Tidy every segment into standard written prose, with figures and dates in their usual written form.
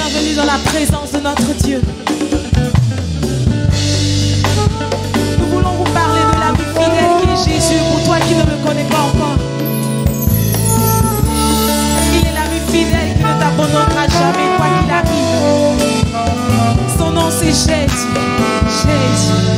bienvenue dans la présence de notre Dieu. Nous voulons vous parler de l'ami fidèle qui est Jésus, pour toi qui ne le connais pas encore. Il est l'ami fidèle qui ne t'abandonnera jamais, quoi qu'il arrive. Son nom c'est Jésus. Jésus.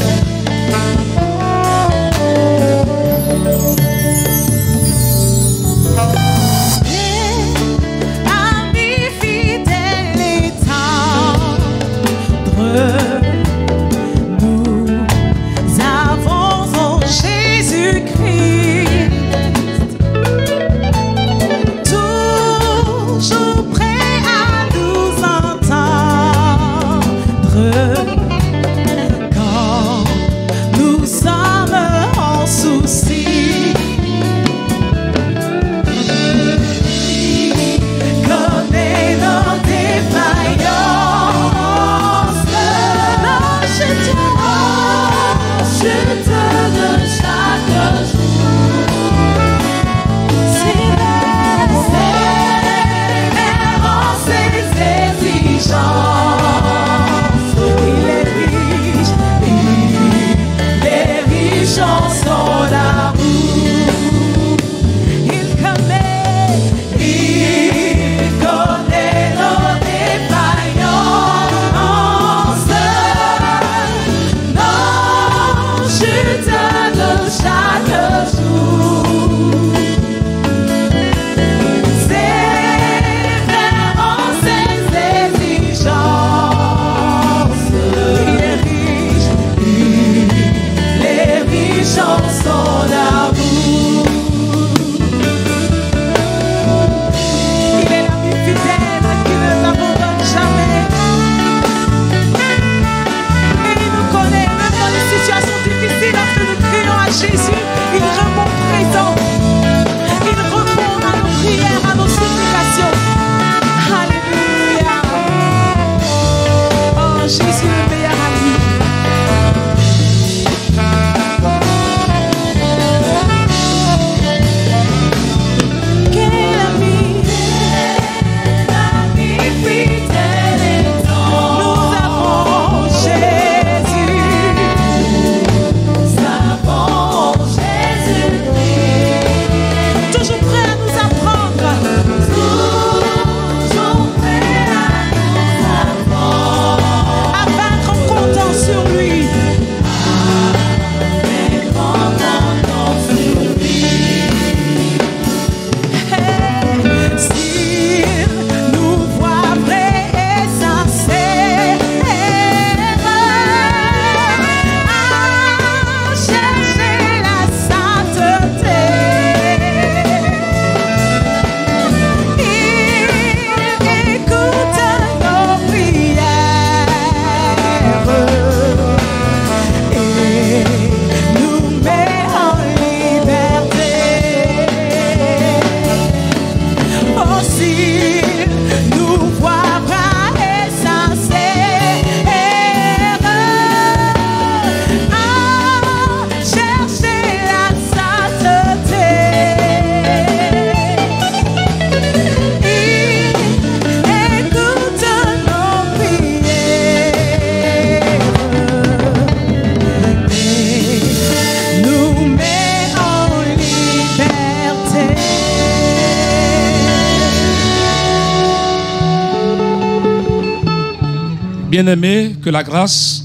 Bien-aimés, que la grâce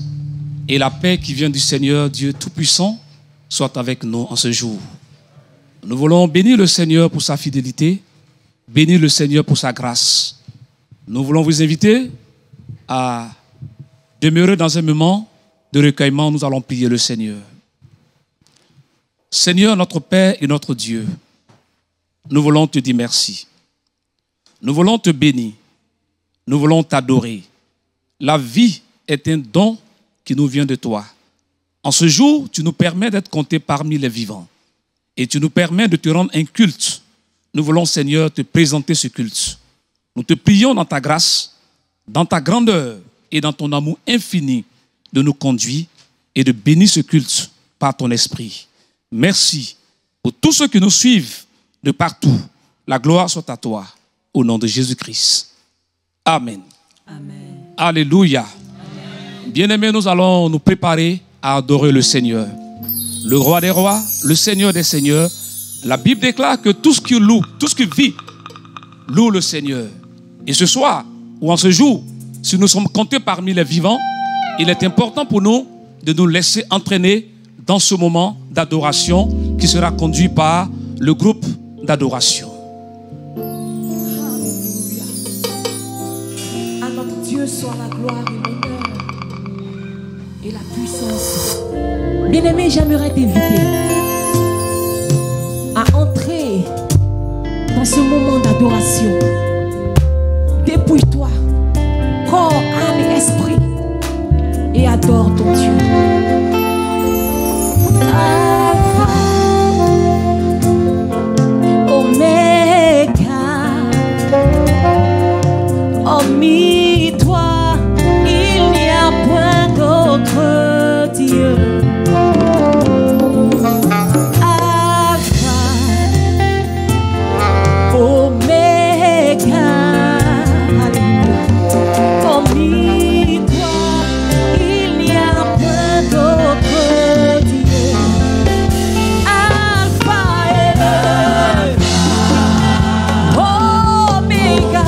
et la paix qui vient du Seigneur Dieu Tout-Puissant soient avec nous en ce jour. Nous voulons bénir le Seigneur pour sa fidélité, bénir le Seigneur pour sa grâce. Nous voulons vous inviter à demeurer dans un moment de recueillement. Nous allons prier le Seigneur. Seigneur, notre Père et notre Dieu, nous voulons te dire merci. Nous voulons te bénir. Nous voulons t'adorer. La vie est un don qui nous vient de toi. En ce jour, tu nous permets d'être comptés parmi les vivants. Et tu nous permets de te rendre un culte. Nous voulons, Seigneur, te présenter ce culte. Nous te prions dans ta grâce, dans ta grandeur et dans ton amour infini de nous conduire et de bénir ce culte par ton esprit. Merci pour tous ceux qui nous suivent de partout. La gloire soit à toi, au nom de Jésus-Christ. Amen. Amen. Alléluia. Bien-aimés, nous allons nous préparer à adorer le Seigneur. Le roi des rois, le Seigneur des seigneurs. La Bible déclare que tout ce qui loue, tout ce qui vit, loue le Seigneur. Et ce soir, ou en ce jour, si nous sommes comptés parmi les vivants, il est important pour nous de nous laisser entraîner dans ce moment d'adoration qui sera conduit par le groupe d'adoration. À notre Dieu soit la gloire et l'honneur et la puissance. Bien-aimé, j'aimerais t'inviter à entrer dans ce moment d'adoration. Dépouille-toi, corps, âme et esprit, et adore ton Dieu. Alpha, Oméga, hormis toi, il n'y a point d'autre Dieu. Alpha, Oméga, hormis toi, il n'y a point d'autre Dieu. Alpha et Oméga,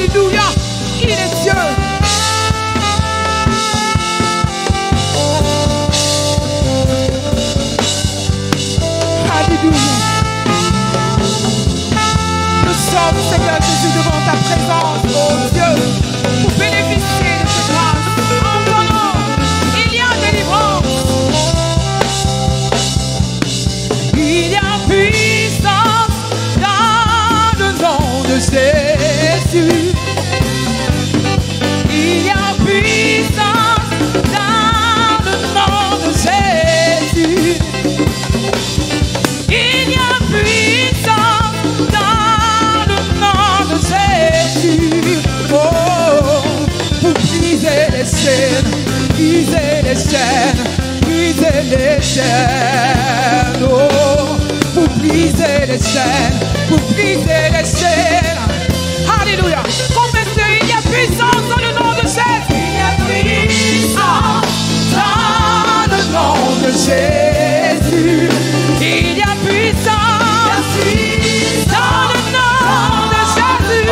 Alléluia. Il est Dieu. Alléluia. Nous sommes, Seigneur Jésus, devant ta présence, oh Dieu, pour bénéficier de cette grâce. En ton nom, il y a délivrance. Il y a puissance dans le nom de Jésus. Il y a puissance dans le nom de Jésus. Il y a puissance dans le nom de Jésus. Oh, pour briser les chaînes, briser les chaînes, briser les chaînes. Oh, pour briser les chaînes, pour briser les chaînes. Alléluia. Confessez, il y a puissance dans le nom de Jésus. Il y a puissance dans le nom de Jésus. Il y a puissance dans le nom de Jésus.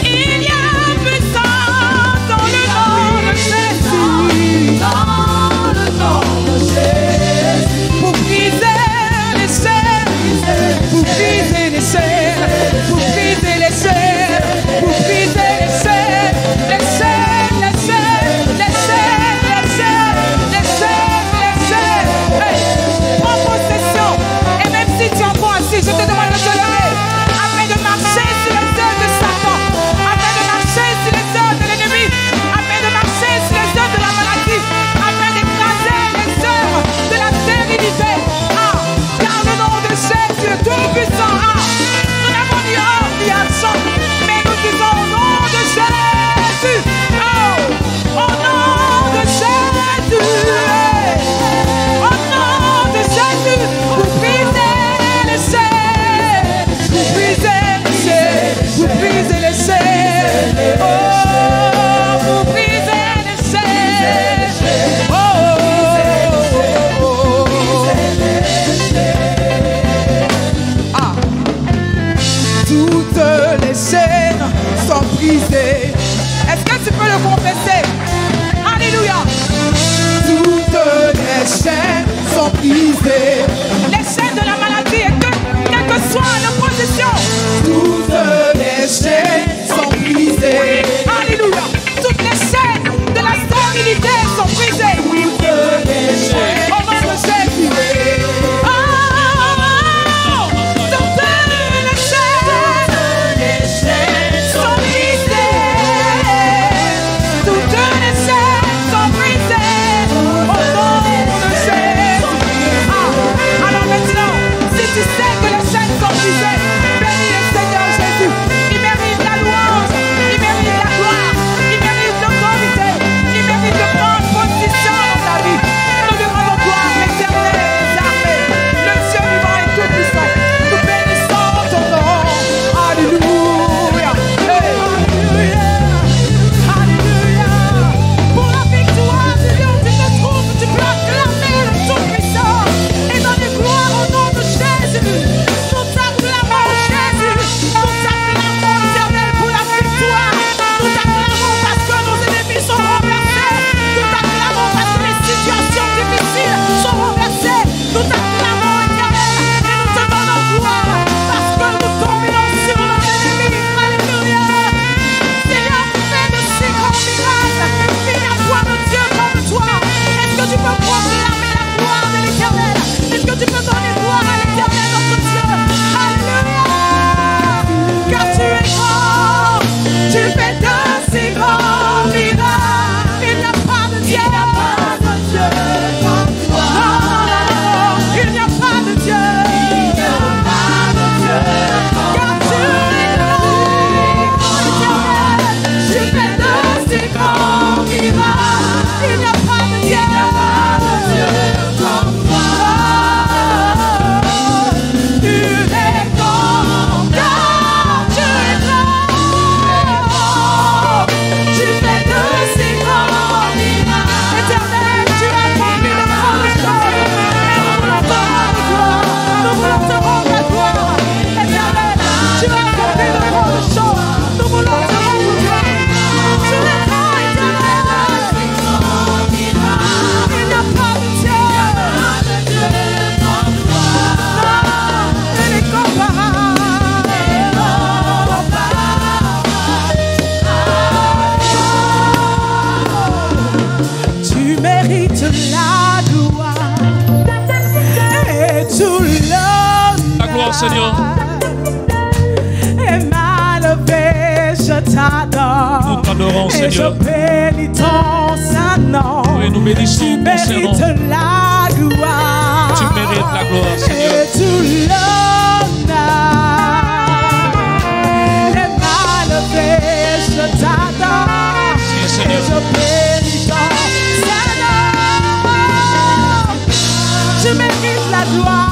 Il y a puissance dans le nom de Jésus. Dans le nom de Jésus. Pour briser les chaînes, pour briser les chaînes, pour briser les chaînes, pour briser les chaînes, les chaînes, les chaînes, les chaînes, les chaînes, les chaînes, les chaînes. Hey, prends possession. Et même si tu es encore assis, je te demande de te lever afin de marcher sur les œuvres de Satan, afin de marcher sur les œuvres de l'ennemi, afin de marcher sur les œuvres de la maladie, afin d'écraser les œuvres de la stérilité. Ah, car le nom de Jésus est tout puissant. Ah, nous n'avons ni or ni argent, mais nous disons au nom de Jésus. Oh, au nom de Jésus. Au nom de Jésus, vous brisez les chaînes, vous brisez les chaînes, vous brisez les chaînes. Oh, vous brisez les chaînes. Oh, ah, toutes les chaînes sont brisées. Est-ce que tu peux le confesser? Alléluia. Toutes les chaînes sont brisées. Les chaînes de la maladie et quelle que soit l'opposition. Toutes les chaînes sont brisées. Alléluia. Toutes les chaînes de la stérilité sont brisées. Toutes les chaînes. Au nom de Jésus. Oh, toutes les chaînes sont brisées. Seigneur. Et mal je t'adore. Nous t'adorons, Seigneur. Et je bénis ton Saint-Nom. Oui, nous bénissons ton Saint-Nom. Tu mérites la gloire. Tu mérites la gloire, Seigneur. Et tout l'honneur. Et mal je t'adore. Oui, Seigneur. Et je bénis ton Saint-Nom. Tu mérites la gloire.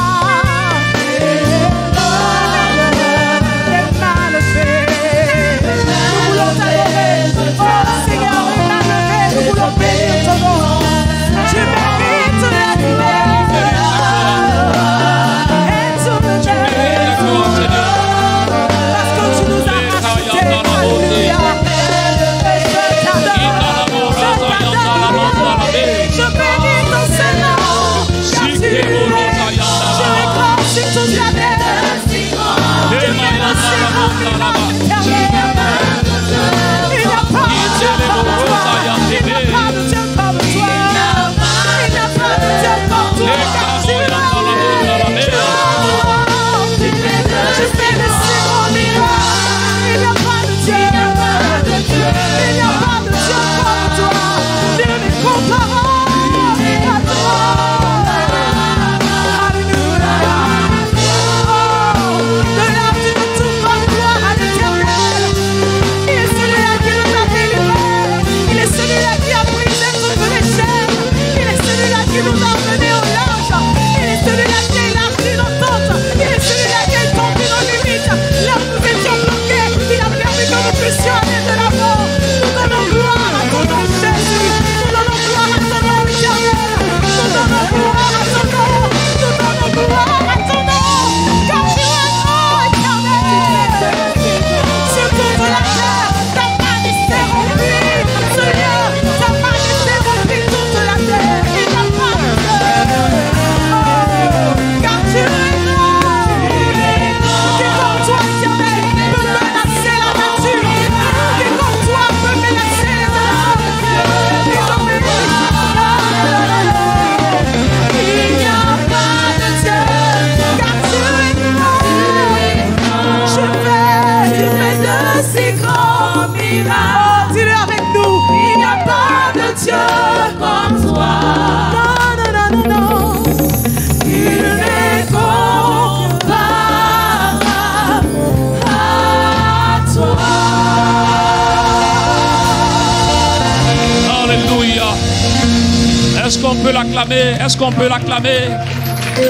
Est-ce qu'on peut l'acclamer? Est-ce qu'on peut l'acclamer?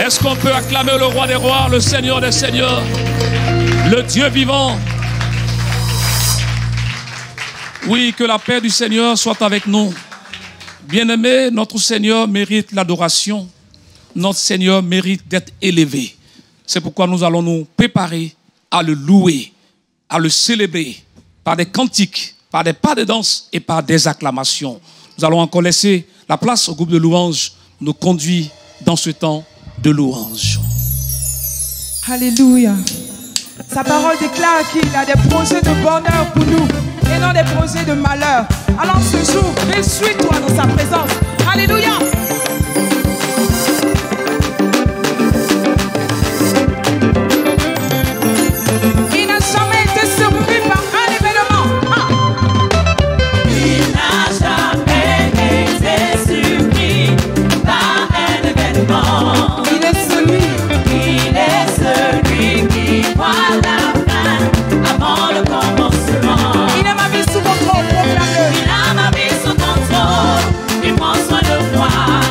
Est-ce qu'on peut acclamer le roi des rois, le Seigneur des seigneurs, le Dieu vivant? Oui, que la paix du Seigneur soit avec nous. Bien-aimés, notre Seigneur mérite l'adoration. Notre Seigneur mérite d'être élevé. C'est pourquoi nous allons nous préparer à le louer, à le célébrer par des cantiques, par des pas de danse et par des acclamations. Nous allons encore laisser la place au groupe de louanges nous conduire dans ce temps de louange. Alléluia. Sa parole déclare qu'il a des projets de bonheur pour nous et non des projets de malheur. Alors ce jour, réjouis-toi dans sa présence. Alléluia. Il n'a jamais été surpris par un événement. Il n'a jamais été surpris par un événement. Il est celui qui voit la fin avant le commencement. Il a ma vie sous contrôle, proclame-le. Il a ma vie sous contrôle, il prend soin de moi.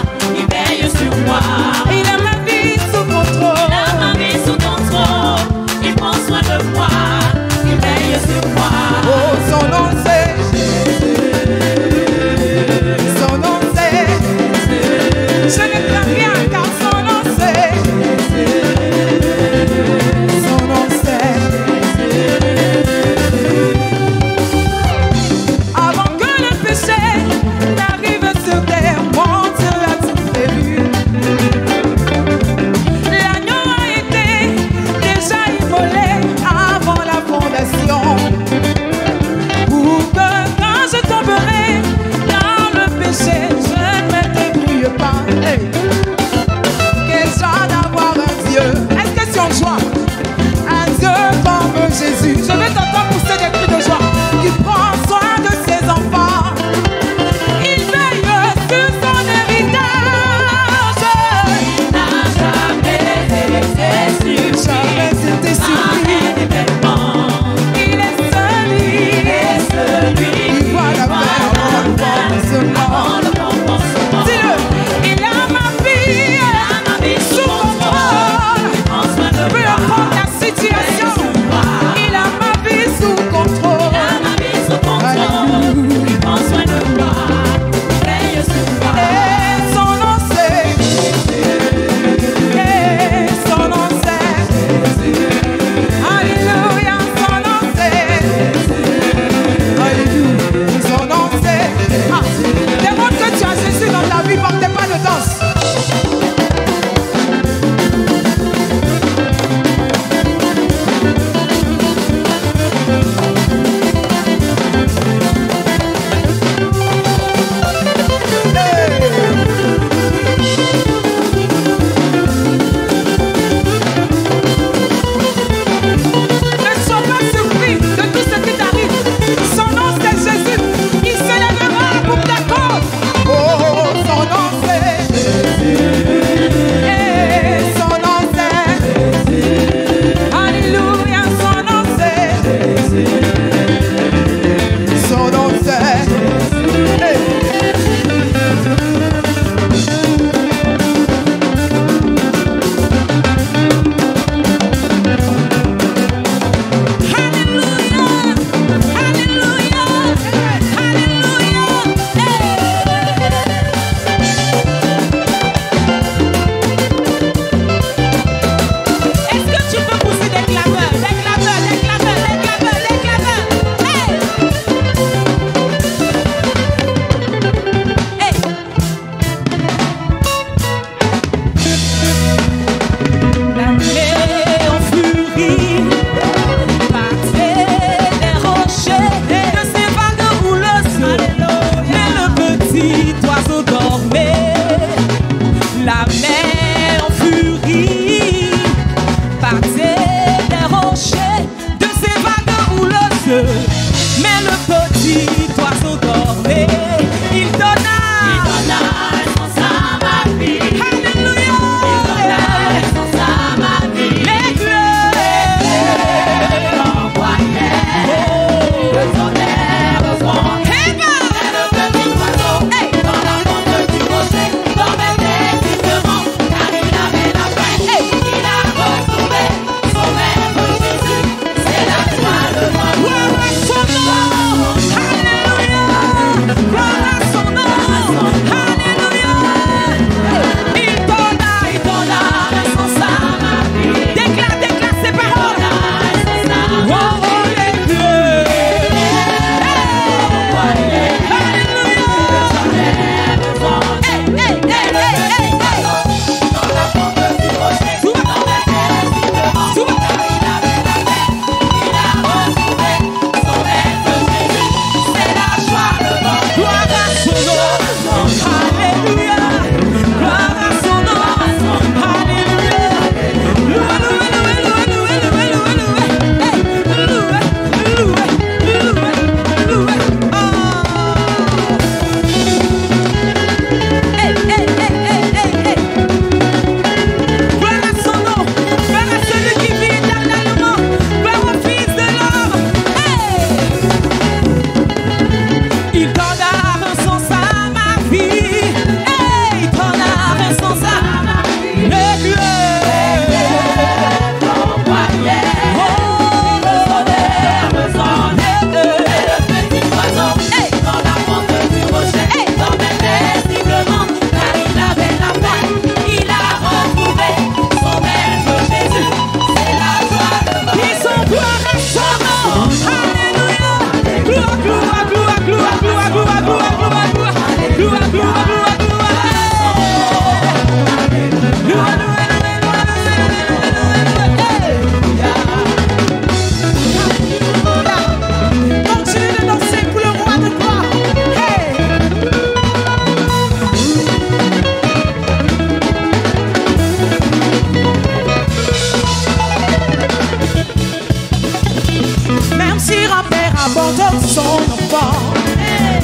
abandonne son enfant,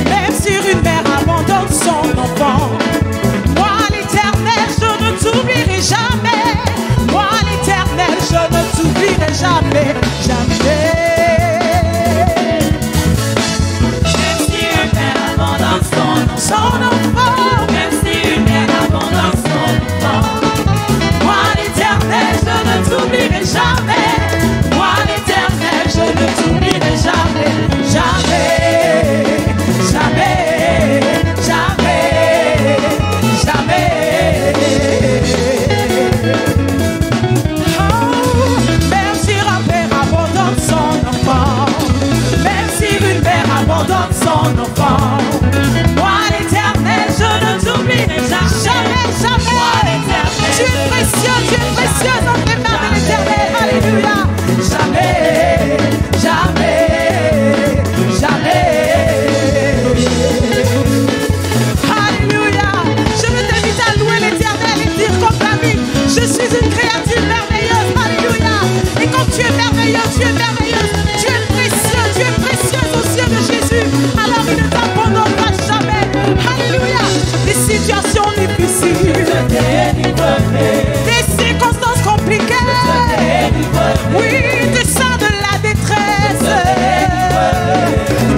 même si une mère abandonne son enfant, moi l'Éternel, je ne t'oublierai jamais. Moi l'Éternel, je ne t'oublierai jamais, jamais. Même si une mère abandonne Son enfant, même si une mère abandonne son enfant, moi l'Éternel, je ne t'oublierai jamais. Moi l'Éternel, je ne t'oublierai jamais, jamais, jamais, jamais, jamais. Oh, même si un père abandonne son enfant, même si une mère abandonne son enfant, moi l'Éternel, je ne t'oublierai jamais, jamais, jamais. Tu es précieux dans les mains de l'Éternel, alléluia. Jamais, jamais, jamais. Alléluia. Je veux t'inviter à louer l'Éternel et dire comme David, je suis une créature merveilleuse, alléluia. Et comme tu es merveilleuse, tu es merveilleuse, tu es précieuse aux yeux de Jésus. Alors il ne t'abandonnera jamais, alléluia. Des situations difficiles, des circonstances compliquées, oui, du sein de la détresse.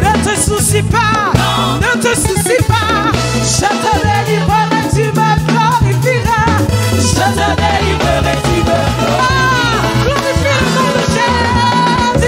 Ne te soucie pas, ne te soucie pas. Je te délivrerai, tu me glorifieras. Je te délivrerai, tu me glorifieras. Glorifie le nom de Jésus.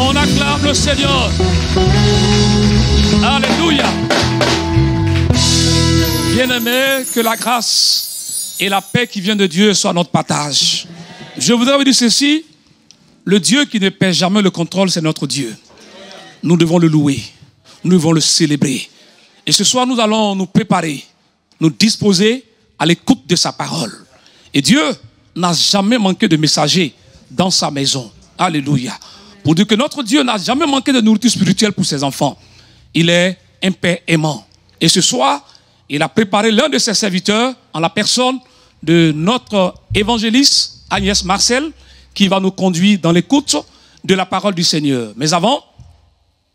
On acclame le Seigneur. Alléluia. Bien-aimés, que la grâce et la paix qui vient de Dieu soient notre partage. Je voudrais vous dire ceci, le Dieu qui ne perd jamais le contrôle, c'est notre Dieu. Nous devons le louer, nous devons le célébrer. Et ce soir, nous allons nous préparer, nous disposer à l'écoute de sa parole. Et Dieu n'a jamais manqué de messagers dans sa maison. Alléluia. Pour dire que notre Dieu n'a jamais manqué de nourriture spirituelle pour ses enfants. Il est un Père aimant. Et ce soir, il a préparé l'un de ses serviteurs en la personne de notre évangéliste Agnès Marcel qui va nous conduire dans l'écoute de la parole du Seigneur. Mais avant,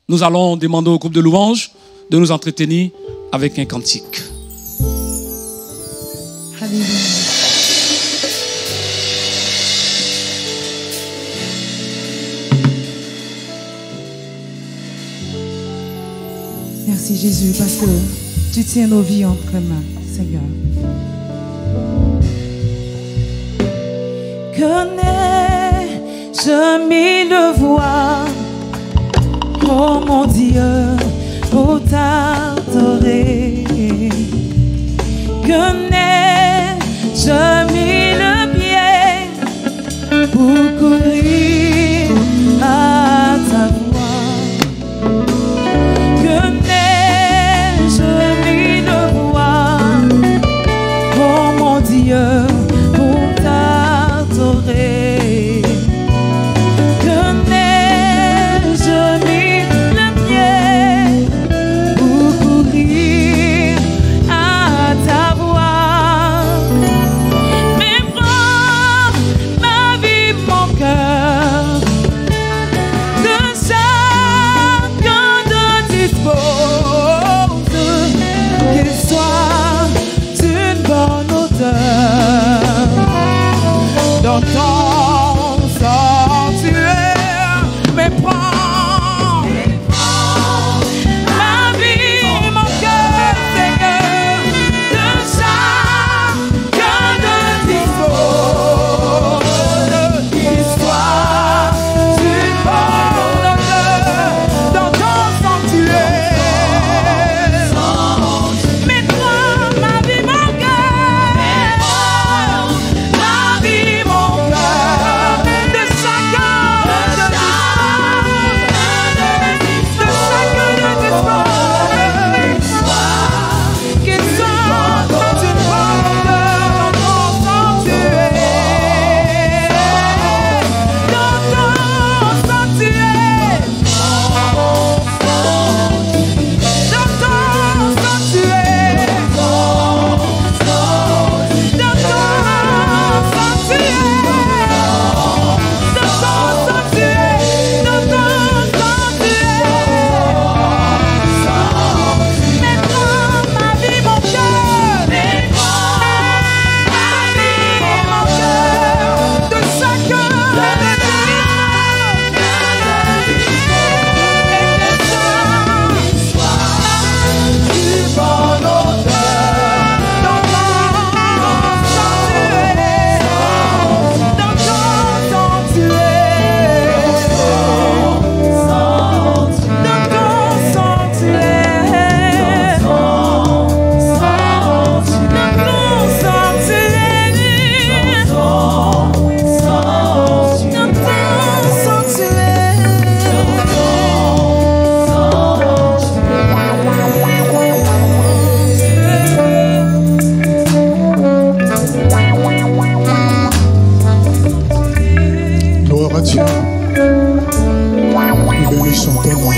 nous allons demander au groupe de louanges de nous entretenir avec un cantique. Alléluia. Merci Jésus parce que tu tiens nos vies entre mains, Seigneur. Connais-je mille voix, oh mon Dieu, pour t'adorer. Connais-je mille pieds pour courir à ta voix. Connais-je mille voix, oh mon Dieu, pour t'adorer. Connais-je mille pieds pour courir à ta voix. Mais prends ma vie, mon cœur, de chacun de dispose, qu'il soit d'une bonne odeur dans ton sanctuaire. Mais prends ma vie, mon cœur, Seigneur, de chacun de dispose, qu'il soit d'une bonne odeur dans ton sanctuaire. Mais prends ma vie, mon cœur, ma vie, mon cœur, de chacun de qu'il soit d'une bonne odeur dans ton sanctuaire. Dans ton sanctuaire. Dans ton sanctuaire. Dans ton sanctuaire. Dans ton sanctuaire. Mais prends ma vie, mon cœur. Mais prends ma vie, mon cœur, de chacun de d'une bonne odeur dans ton sanctuaire. Dans ton sanctuaire. Dans ton sanctuaire. Gloire à Dieu. Nous bénissons ton nom.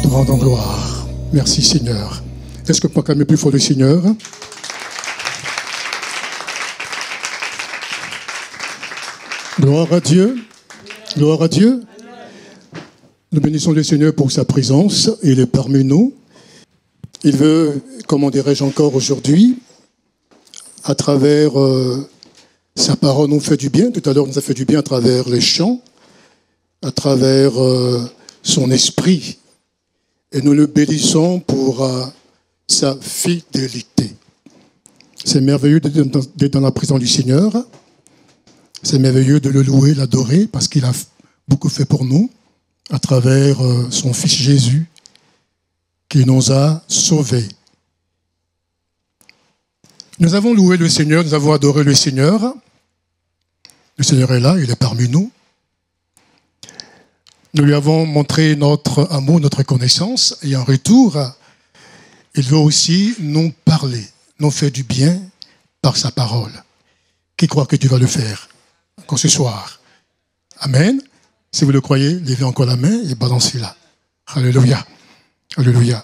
Te rendons gloire. Merci Seigneur. Est-ce que tu peux calmer plus fort le Seigneur? Gloire à Dieu. Gloire à Dieu. Nous bénissons le Seigneur pour sa présence. Il est parmi nous. Il veut, comment dirais-je encore aujourd'hui, à travers sa parole nous fait du bien. Tout à l'heure, nous a fait du bien à travers les chants, à travers son esprit. Et nous le bénissons pour sa fidélité. C'est merveilleux d'être dans la présence du Seigneur. C'est merveilleux de le louer, l'adorer, parce qu'il a beaucoup fait pour nous à travers son Fils Jésus qui nous a sauvés. Nous avons loué le Seigneur, nous avons adoré le Seigneur. Le Seigneur est là, il est parmi nous. Nous lui avons montré notre amour, notre connaissance, et en retour, il veut aussi nous parler, nous faire du bien par sa parole. Qui croit que tu vas le faire encore ce soir? Amen. Si vous le croyez, levez encore la main et balancez-la. Alléluia. Alléluia.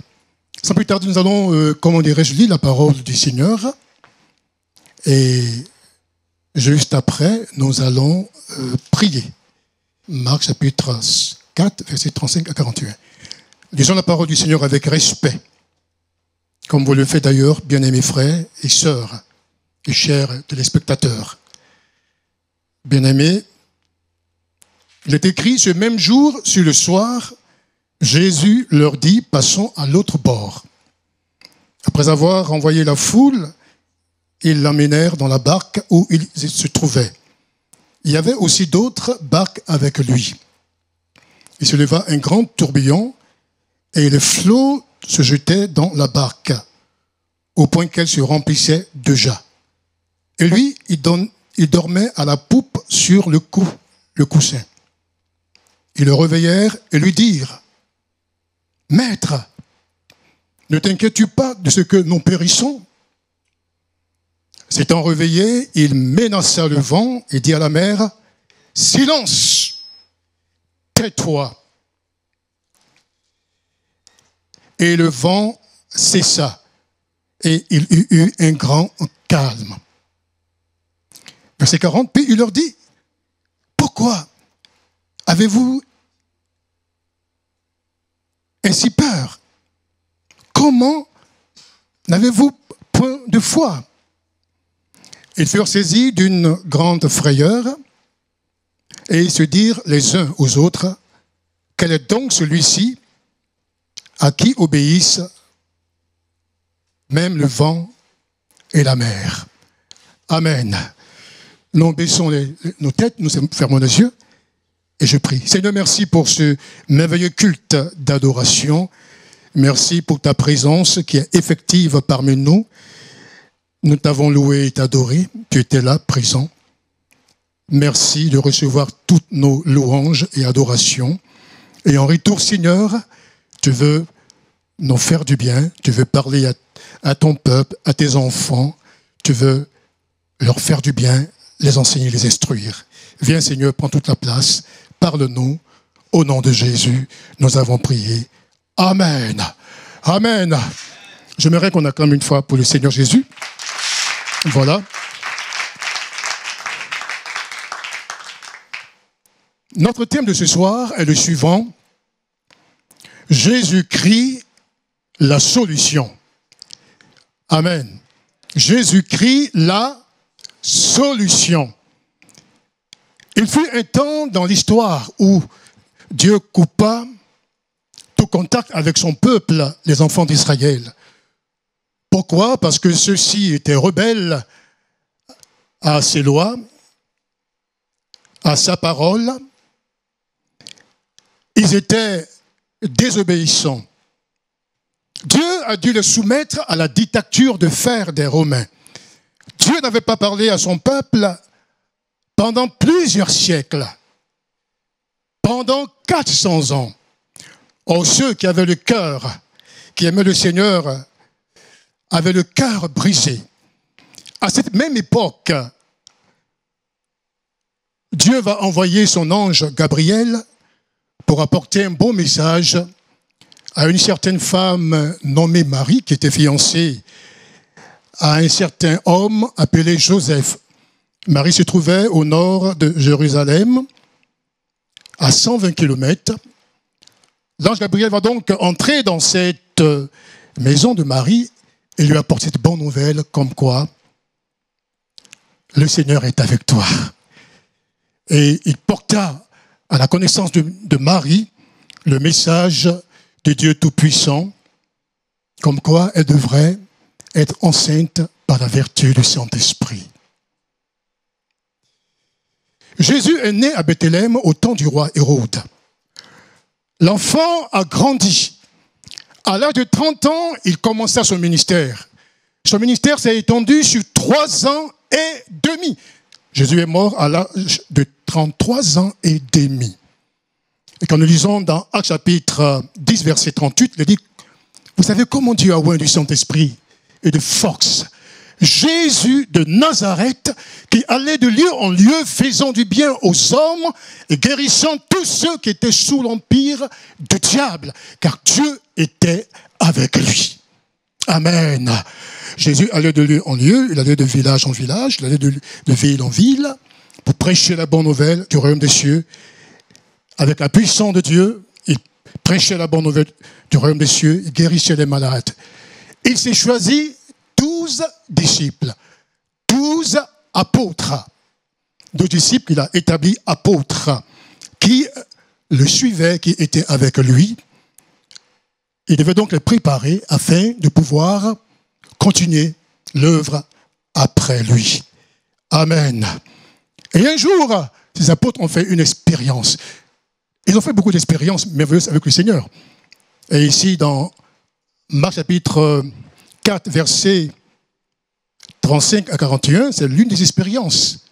Sans plus tarder, nous allons, comment dirais-je, lire la parole du Seigneur. Et juste après, nous allons prier. Marc chapitre 4, versets 35 à 41. Lisons la parole du Seigneur avec respect, comme vous le faites d'ailleurs, bien-aimés frères et sœurs, et chers téléspectateurs. Bien-aimés, il est écrit, ce même jour, sur le soir, Jésus leur dit, passons à l'autre bord. Après avoir envoyé la foule, ils l'emmenèrent dans la barque où il se trouvait. Il y avait aussi d'autres barques avec lui. Il se leva un grand tourbillon et les flots se jetaient dans la barque, au point qu'elle se remplissait déjà. Et lui, il dormait à la poupe sur le coussin. Ils le réveillèrent et lui dirent, « Maître, ne t'inquiètes-tu pas de ce que nous périssons ?» S'étant réveillé, il menaça le vent et dit à la mer, « Silence, tais-toi !» Et le vent cessa, et il y eut un grand calme. Verset 40, puis il leur dit, « Pourquoi avez-vous ainsi peur? Comment n'avez-vous point de foi ?» Ils furent saisis d'une grande frayeur et ils se dirent les uns aux autres, « Quel est donc celui-ci à qui obéissent même le vent et la mer ?» Amen. Nous baissons nos têtes, nous fermons les yeux et je prie. Seigneur, merci pour ce merveilleux culte d'adoration. Merci pour ta présence qui est effective parmi nous. Nous t'avons loué et t'adoré. Tu étais là, présent. Merci de recevoir toutes nos louanges et adorations. Et en retour, Seigneur, tu veux nous faire du bien. Tu veux parler à ton peuple, à tes enfants. Tu veux leur faire du bien, les enseigner, les instruire. Viens, Seigneur, prends toute la place. Parle-nous. Au nom de Jésus, nous avons prié. Amen. Amen. J'aimerais qu'on acclame une fois pour le Seigneur Jésus. Voilà. Notre thème de ce soir est le suivant. Jésus-Christ, la solution. Amen. Jésus-Christ, la solution. Il fut un temps dans l'histoire où Dieu coupa tout contact avec son peuple, les enfants d'Israël. Pourquoi? Parce que ceux-ci étaient rebelles à ses lois, à sa parole. Ils étaient désobéissants. Dieu a dû les soumettre à la dictature de fer des Romains. Dieu n'avait pas parlé à son peuple pendant plusieurs siècles, pendant 400 ans. Or, ceux qui avaient le cœur, qui aimaient le Seigneur, avaient le cœur brisé. À cette même époque, Dieu va envoyer son ange Gabriel pour apporter un bon message à une certaine femme nommée Marie, qui était fiancée à un certain homme appelé Joseph. Marie se trouvait au nord de Jérusalem, à 120 km. L'ange Gabriel va donc entrer dans cette maison de Marie et lui apporter cette bonne nouvelle comme quoi le Seigneur est avec toi. Et il porta à la connaissance de Marie le message de Dieu Tout-Puissant, comme quoi elle devrait être enceinte par la vertu du Saint-Esprit. Jésus est né à Bethléem au temps du roi Hérode. L'enfant a grandi. À l'âge de 30 ans, il commença son ministère. Son ministère s'est étendu sur 3 ans et demi. Jésus est mort à l'âge de 33 ans et demi. Et quand nous lisons dans Actes chapitre 10, verset 38, il dit, vous savez comment Dieu a oint du Saint-Esprit et de force Jésus de Nazareth, qui allait de lieu en lieu, faisant du bien aux hommes et guérissant tous ceux qui étaient sous l'empire du diable, car Dieu était avec lui. Amen. Jésus allait de lieu en lieu, il allait de village en village, il allait de ville en ville, pour prêcher la bonne nouvelle du royaume des cieux. Avec la puissance de Dieu, il prêchait la bonne nouvelle du royaume des cieux, il guérissait les malades. Il s'est choisi 12 disciples, 12 apôtres. 2 disciples qu'il a établis apôtres, qui le suivaient, qui étaient avec lui. Il devait donc les préparer afin de pouvoir continuer l'œuvre après lui. Amen. Et un jour, ces apôtres ont fait une expérience. Ils ont fait beaucoup d'expériences merveilleuses avec le Seigneur. Et ici, dans Marc chapitre 4, versets 35 à 41, c'est l'une des expériences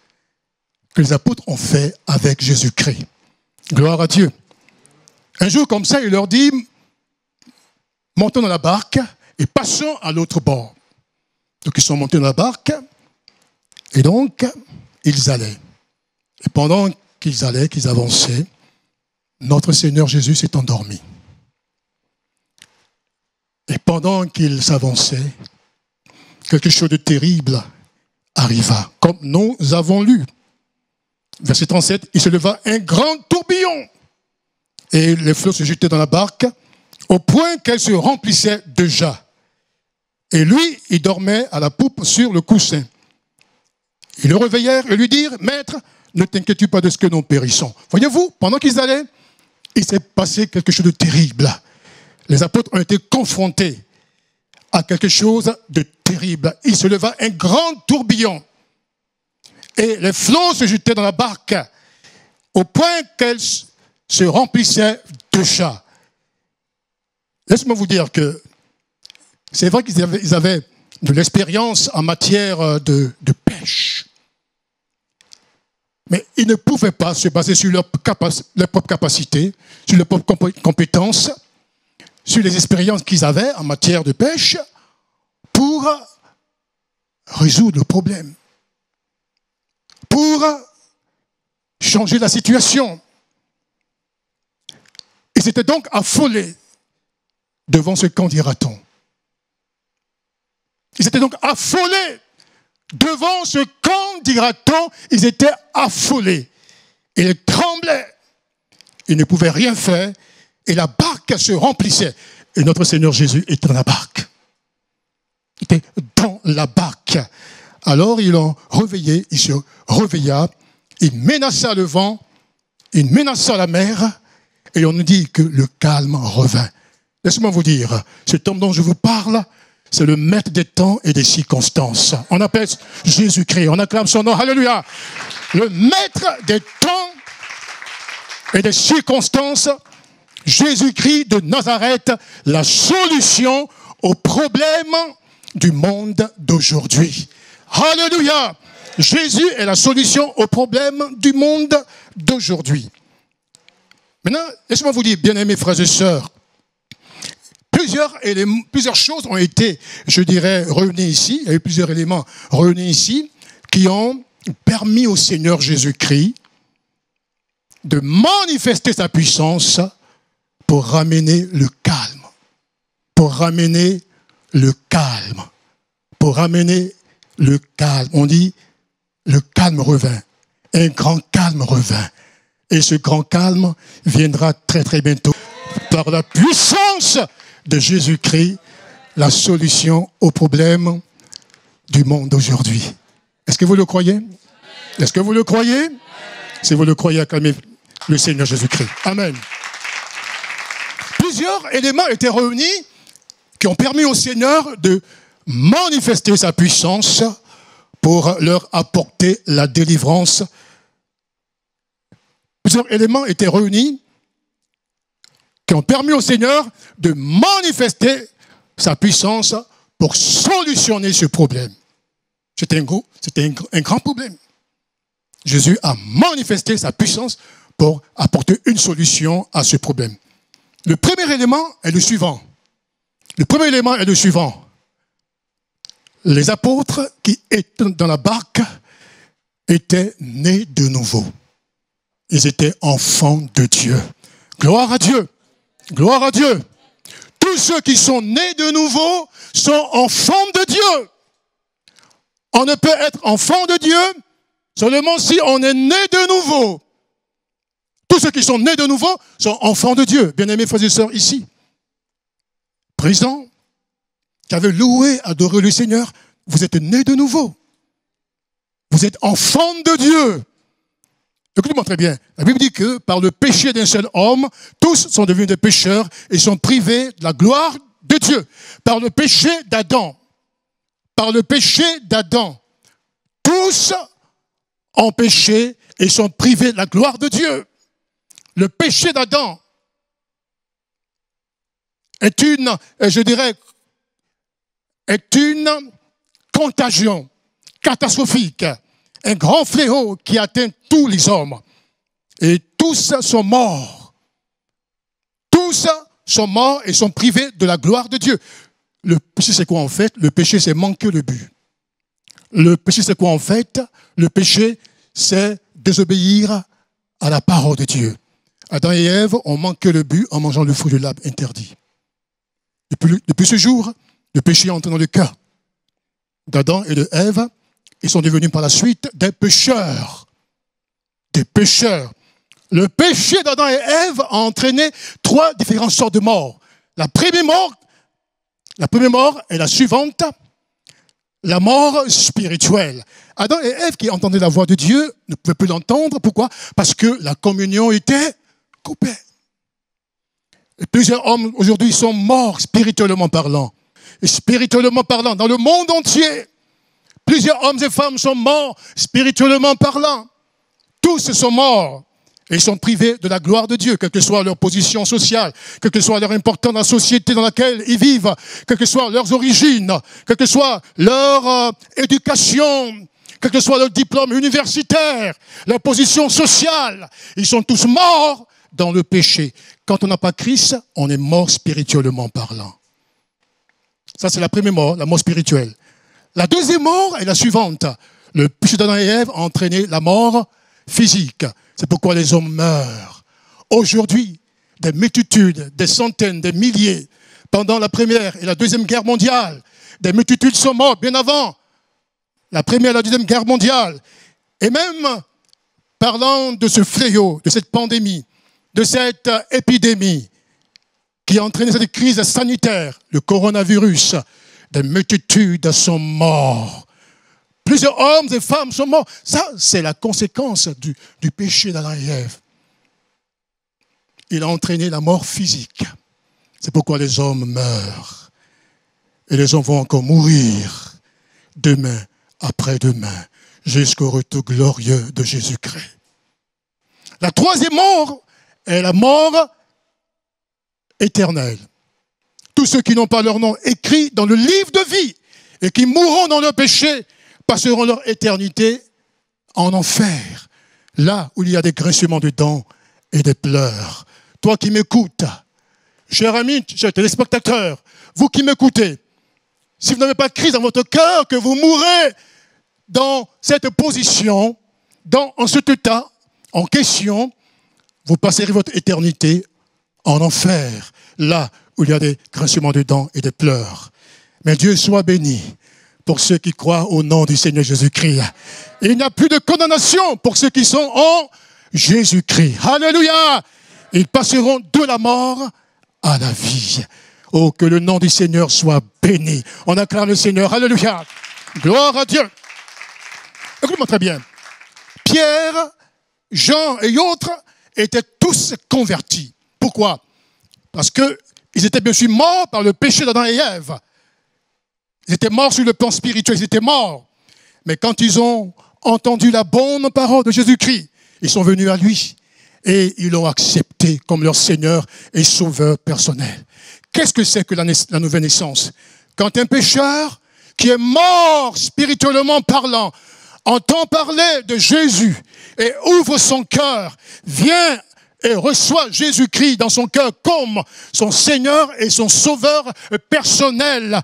que les apôtres ont fait avec Jésus-Christ. Gloire à Dieu. Un jour comme ça, il leur dit, montons dans la barque et passons à l'autre bord. Donc ils sont montés dans la barque et donc ils allaient. Et pendant qu'ils allaient, qu'ils avançaient, notre Seigneur Jésus s'est endormi. Et pendant qu'ils avançaient, quelque chose de terrible arriva, comme nous avons lu. Verset 37, il se leva un grand tourbillon et les flots se jetaient dans la barque au point qu'elle se remplissait déjà. Et lui, il dormait à la poupe sur le coussin. Ils le réveillèrent et lui dirent, Maître, ne t'inquiète pas de ce que nous périssons. Voyez-vous, pendant qu'ils allaient, il s'est passé quelque chose de terrible. Les apôtres ont été confrontés à quelque chose de terrible. Il se leva un grand tourbillon. Et les flots se jetaient dans la barque au point qu'elle se remplissait de chats. Laissez-moi vous dire que c'est vrai qu'ils avaient de l'expérience en matière de pêche. Mais ils ne pouvaient pas se baser sur leur propre capacité, sur leurs propres compétences, sur les expériences qu'ils avaient en matière de pêche pour résoudre le problème, pour changer la situation. Ils étaient donc affolés devant ce qu'en dira-t-on. Ils étaient donc affolés devant ce qu'en dira-t-on. Ils étaient affolés. Ils tremblaient. Ils ne pouvaient rien faire. Et la barque se remplissait. Et notre Seigneur Jésus était dans la barque. Il était dans la barque. Alors ils l'ont réveillé. Il se réveilla. Il menaça le vent. Il menaça la mer. Et on nous dit que le calme revint. Laissez-moi vous dire, cet homme dont je vous parle, c'est le maître des temps et des circonstances. On appelle Jésus-Christ, on acclame son nom, alléluia. Le maître des temps et des circonstances, Jésus-Christ de Nazareth, la solution aux problèmes du monde d'aujourd'hui. Alléluia. Jésus est la solution aux problèmes du monde d'aujourd'hui. Maintenant, laissez-moi vous dire, bien-aimés frères et sœurs, plusieurs choses ont été, je dirais, réunies ici. Il y a eu plusieurs éléments réunis ici qui ont permis au Seigneur Jésus-Christ de manifester sa puissance pour ramener le calme. Pour ramener le calme. Pour ramener le calme. On dit, le calme revint. Un grand calme revint. Et ce grand calme viendra très très bientôt. Par la puissance de Jésus-Christ, la solution aux problèmes du monde d'aujourd'hui. Est-ce que vous le croyez? Est-ce que vous le croyez? Si vous le croyez, acclamez le Seigneur Jésus-Christ. Amen. Plusieurs éléments étaient réunis qui ont permis au Seigneur de manifester sa puissance pour leur apporter la délivrance Plusieurs éléments étaient réunis qui ont permis au Seigneur de manifester sa puissance pour solutionner ce problème. C'était un grand problème. Jésus a manifesté sa puissance pour apporter une solution à ce problème. Le premier élément est le suivant. Les apôtres qui étaient dans la barque étaient nés de nouveau. Ils étaient enfants de Dieu. Gloire à Dieu. Gloire à Dieu. Tous ceux qui sont nés de nouveau sont enfants de Dieu. On ne peut être enfant de Dieu seulement si on est né de nouveau. Tous ceux qui sont nés de nouveau sont enfants de Dieu. Bien-aimés frères et sœurs ici, présents, qui avez loué, adoré le Seigneur, vous êtes nés de nouveau. Vous êtes enfants de Dieu. Écoutez-moi très bien. La Bible dit que par le péché d'un seul homme, tous sont devenus des pécheurs et sont privés de la gloire de Dieu. Par le péché d'Adam. Par le péché d'Adam. Tous ont péché et sont privés de la gloire de Dieu. Le péché d'Adam est une contagion catastrophique, un grand fléau qui atteint tous les hommes. Et tous sont morts. Tous sont morts et sont privés de la gloire de Dieu. Le péché, c'est quoi en fait? Le péché, c'est manquer le but. Le péché, c'est quoi en fait? Le péché, c'est désobéir à la parole de Dieu. Adam et Ève ont manqué le but en mangeant le fruit de l'arbre interdit. Depuis ce jour, le péché est entré dans le cœur d'Adam et de Ève. Ils sont devenus par la suite des pécheurs. Des pécheurs. Le péché d'Adam et Ève a entraîné 3 différentes sortes de morts. La première mort est la suivante, la mort spirituelle. Adam et Ève qui entendaient la voix de Dieu ne pouvaient plus l'entendre. Pourquoi? Parce que la communion était coupée. Et plusieurs hommes aujourd'hui sont morts spirituellement parlant. Et spirituellement parlant, dans le monde entier, plusieurs hommes et femmes sont morts spirituellement parlant. Tous sont morts et ils sont privés de la gloire de Dieu, quelle que soit leur position sociale, quelle que soit leur importance dans la société dans laquelle ils vivent, quelles que soient leurs origines, quelle que soit leur éducation, quel que soit leur diplôme universitaire, leur position sociale. Ils sont tous morts dans le péché. Quand on n'a pas Christ, on est mort spirituellement parlant. Ça, c'est la première mort, la mort spirituelle. La deuxième mort est la suivante. Le péché d'Adam et Ève a entraîné la mort physique. C'est pourquoi les hommes meurent. Aujourd'hui, des multitudes, des centaines, des milliers, pendant la Première et la Deuxième Guerre mondiale, des multitudes sont mortes bien avant la Première et la Deuxième Guerre mondiale. Et même, parlant de ce fléau, de cette pandémie, de cette épidémie qui a entraîné cette crise sanitaire, le coronavirus, des multitudes sont morts. Plusieurs hommes et femmes sont morts. Ça, c'est la conséquence du péché d'Adam et Ève. Il a entraîné la mort physique. C'est pourquoi les hommes meurent. Et les hommes vont encore mourir demain, après-demain, jusqu'au retour glorieux de Jésus-Christ. La troisième mort est la mort éternelle. Tous ceux qui n'ont pas leur nom écrit dans le livre de vie et qui mourront dans leur péché passeront leur éternité en enfer, là où il y a des grincements de dents et des pleurs. Toi qui m'écoutes, cher ami, cher téléspectateur, vous qui m'écoutez, si vous n'avez pas Christ dans votre cœur, que vous mourrez dans cette position, en cet état, en question, vous passerez votre éternité en enfer, là où il y a des grincements de dents et des pleurs. Mais Dieu soit béni pour ceux qui croient au nom du Seigneur Jésus-Christ. Il n'y a plus de condamnation pour ceux qui sont en Jésus-Christ. Alléluia! Ils passeront de la mort à la vie. Oh, que le nom du Seigneur soit béni. On acclame le Seigneur. Alléluia! Gloire à Dieu. Écoutez-moi très bien. Pierre, Jean et autres étaient tous convertis. Pourquoi? Parce qu'ils étaient bien sûr morts par le péché d'Adam et Ève. Ils étaient morts sur le plan spirituel, ils étaient morts. Mais quand ils ont entendu la bonne parole de Jésus-Christ, ils sont venus à lui. et ils l'ont accepté comme leur Seigneur et Sauveur personnel. Qu'est-ce que c'est que la nouvelle naissance? Quand un pécheur qui est mort spirituellement parlant entend parler de Jésus et ouvre son cœur, vient et reçoit Jésus-Christ dans son cœur comme son Seigneur et son Sauveur personnel,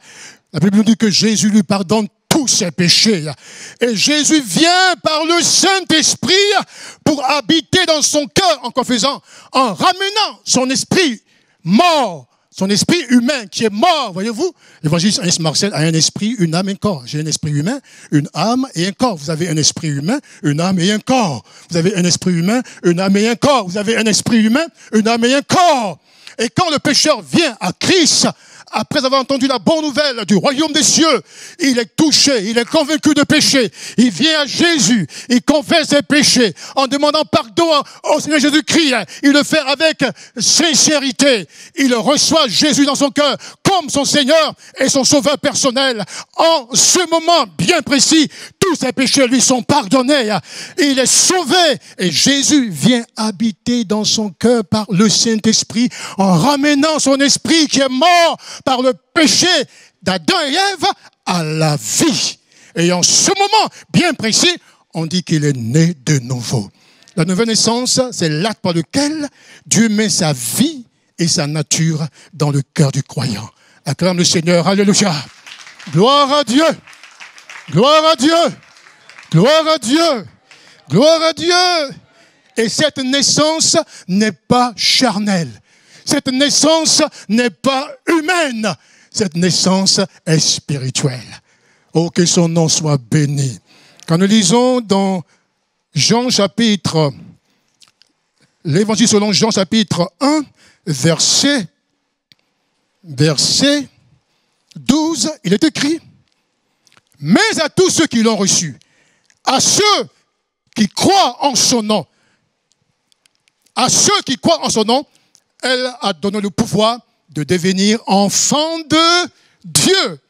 la Bible nous dit que Jésus lui pardonne tous ses péchés. Et Jésus vient par le Saint-Esprit pour habiter dans son cœur en ramenant son esprit mort, son esprit humain qui est mort, voyez-vous. L'évangéliste Marcel a un esprit, une âme et un corps. J'ai un esprit humain, une âme et un corps. Vous avez un esprit humain, une âme et un corps. Vous avez un esprit humain, une âme et un corps. Vous avez un esprit humain, une âme et un corps. Et quand le pécheur vient à Christ, après avoir entendu la bonne nouvelle du royaume des cieux, il est touché, il est convaincu de péché. Il vient à Jésus, il confesse ses péchés en demandant pardon au Seigneur Jésus-Christ. Il le fait avec sincérité. Il reçoit Jésus dans son cœur comme son Seigneur et son Sauveur personnel. En ce moment bien précis, tous ses péchés lui sont pardonnés. Il est sauvé et Jésus vient habiter dans son cœur par le Saint-Esprit en ramenant son esprit qui est mort par le péché d'Adam et Ève à la vie. Et en ce moment bien précis, on dit qu'il est né de nouveau. La nouvelle naissance, c'est l'acte par lequel Dieu met sa vie et sa nature dans le cœur du croyant. Acclame le Seigneur, alléluia. Gloire à Dieu. Gloire à Dieu. Gloire à Dieu. Gloire à Dieu. Et cette naissance n'est pas charnelle. Cette naissance n'est pas humaine. Cette naissance est spirituelle. Oh, que son nom soit béni. Quand nous lisons dans Jean chapitre, l'évangile selon Jean chapitre 1, verset 12, il est écrit: mais à tous ceux qui l'ont reçu, à ceux qui croient en son nom, à ceux qui croient en son nom, elle a donné le pouvoir de devenir enfants de Dieu.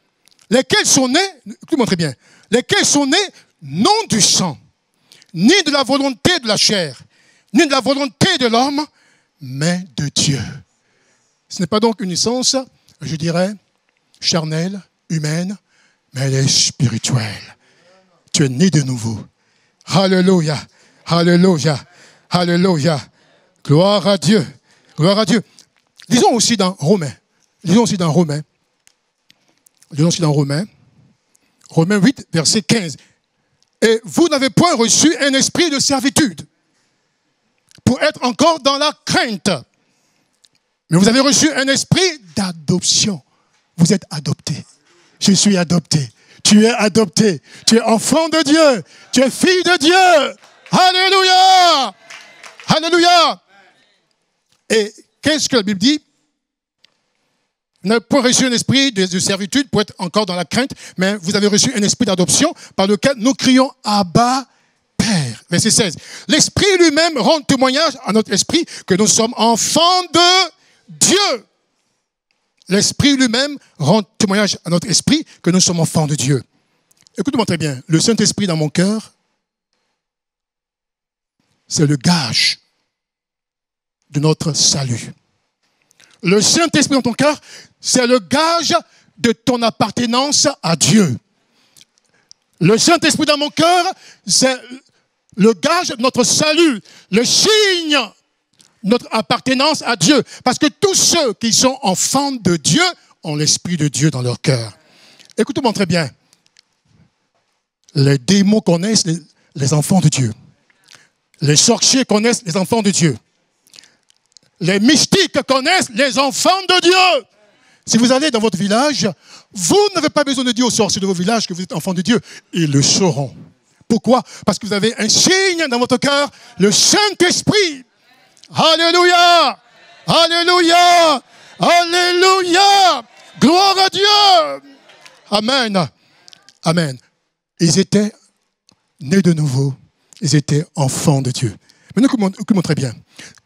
Lesquels sont nés, écoutez-moi très bien, lesquels sont nés non du sang, ni de la volonté de la chair, ni de la volonté de l'homme, mais de Dieu. Ce n'est pas donc une naissance, je dirais, charnelle, humaine, mais elle est spirituelle. Tu es né de nouveau. Alléluia, alléluia, alléluia. Gloire à Dieu, gloire à Dieu. Lisons aussi dans Romains. Romains 8, verset 15. Et vous n'avez point reçu un esprit de servitude pour être encore dans la crainte. Mais vous avez reçu un esprit d'adoption. Vous êtes adopté. Je suis adopté. Tu es adopté. Tu es enfant de Dieu. Tu es fille de Dieu. Alléluia. Alléluia. Et qu'est-ce que la Bible dit? Vous n'avez pas reçu un esprit de servitude pour être encore dans la crainte, mais vous avez reçu un esprit d'adoption par lequel nous crions Abba, Père. Verset 16. L'esprit lui-même rend témoignage à notre esprit que nous sommes enfants de Dieu. L'esprit lui-même rend témoignage à notre esprit que nous sommes enfants de Dieu. Écoutez-moi très bien. Le Saint-Esprit dans mon cœur, c'est le gage de notre salut. Le Saint-Esprit dans ton cœur, c'est le gage de ton appartenance à Dieu. Le Saint-Esprit dans mon cœur, c'est le gage de notre salut, le signe de notre appartenance à Dieu. Parce que tous ceux qui sont enfants de Dieu ont l'Esprit de Dieu dans leur cœur. Écoutez-moi très bien. Les démons connaissent les enfants de Dieu. Les sorciers connaissent les enfants de Dieu. Les mystiques connaissent les enfants de Dieu. Si vous allez dans votre village, vous n'avez pas besoin de dire aux sorciers de vos villages que vous êtes enfants de Dieu. Ils le sauront. Pourquoi? Parce que vous avez un signe dans votre cœur, le Saint-Esprit. Alléluia! Alléluia! Alléluia! Gloire à Dieu! Amen. Amen. Ils étaient nés de nouveau. Ils étaient enfants de Dieu. Maintenant, écoutez-moi très bien.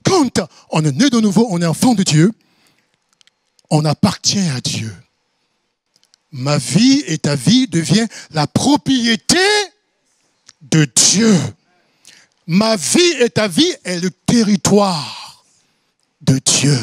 Quand on est né de nouveau, on est enfant de Dieu, on appartient à Dieu. Ma vie et ta vie devient la propriété de Dieu. Ma vie et ta vie est le territoire de Dieu.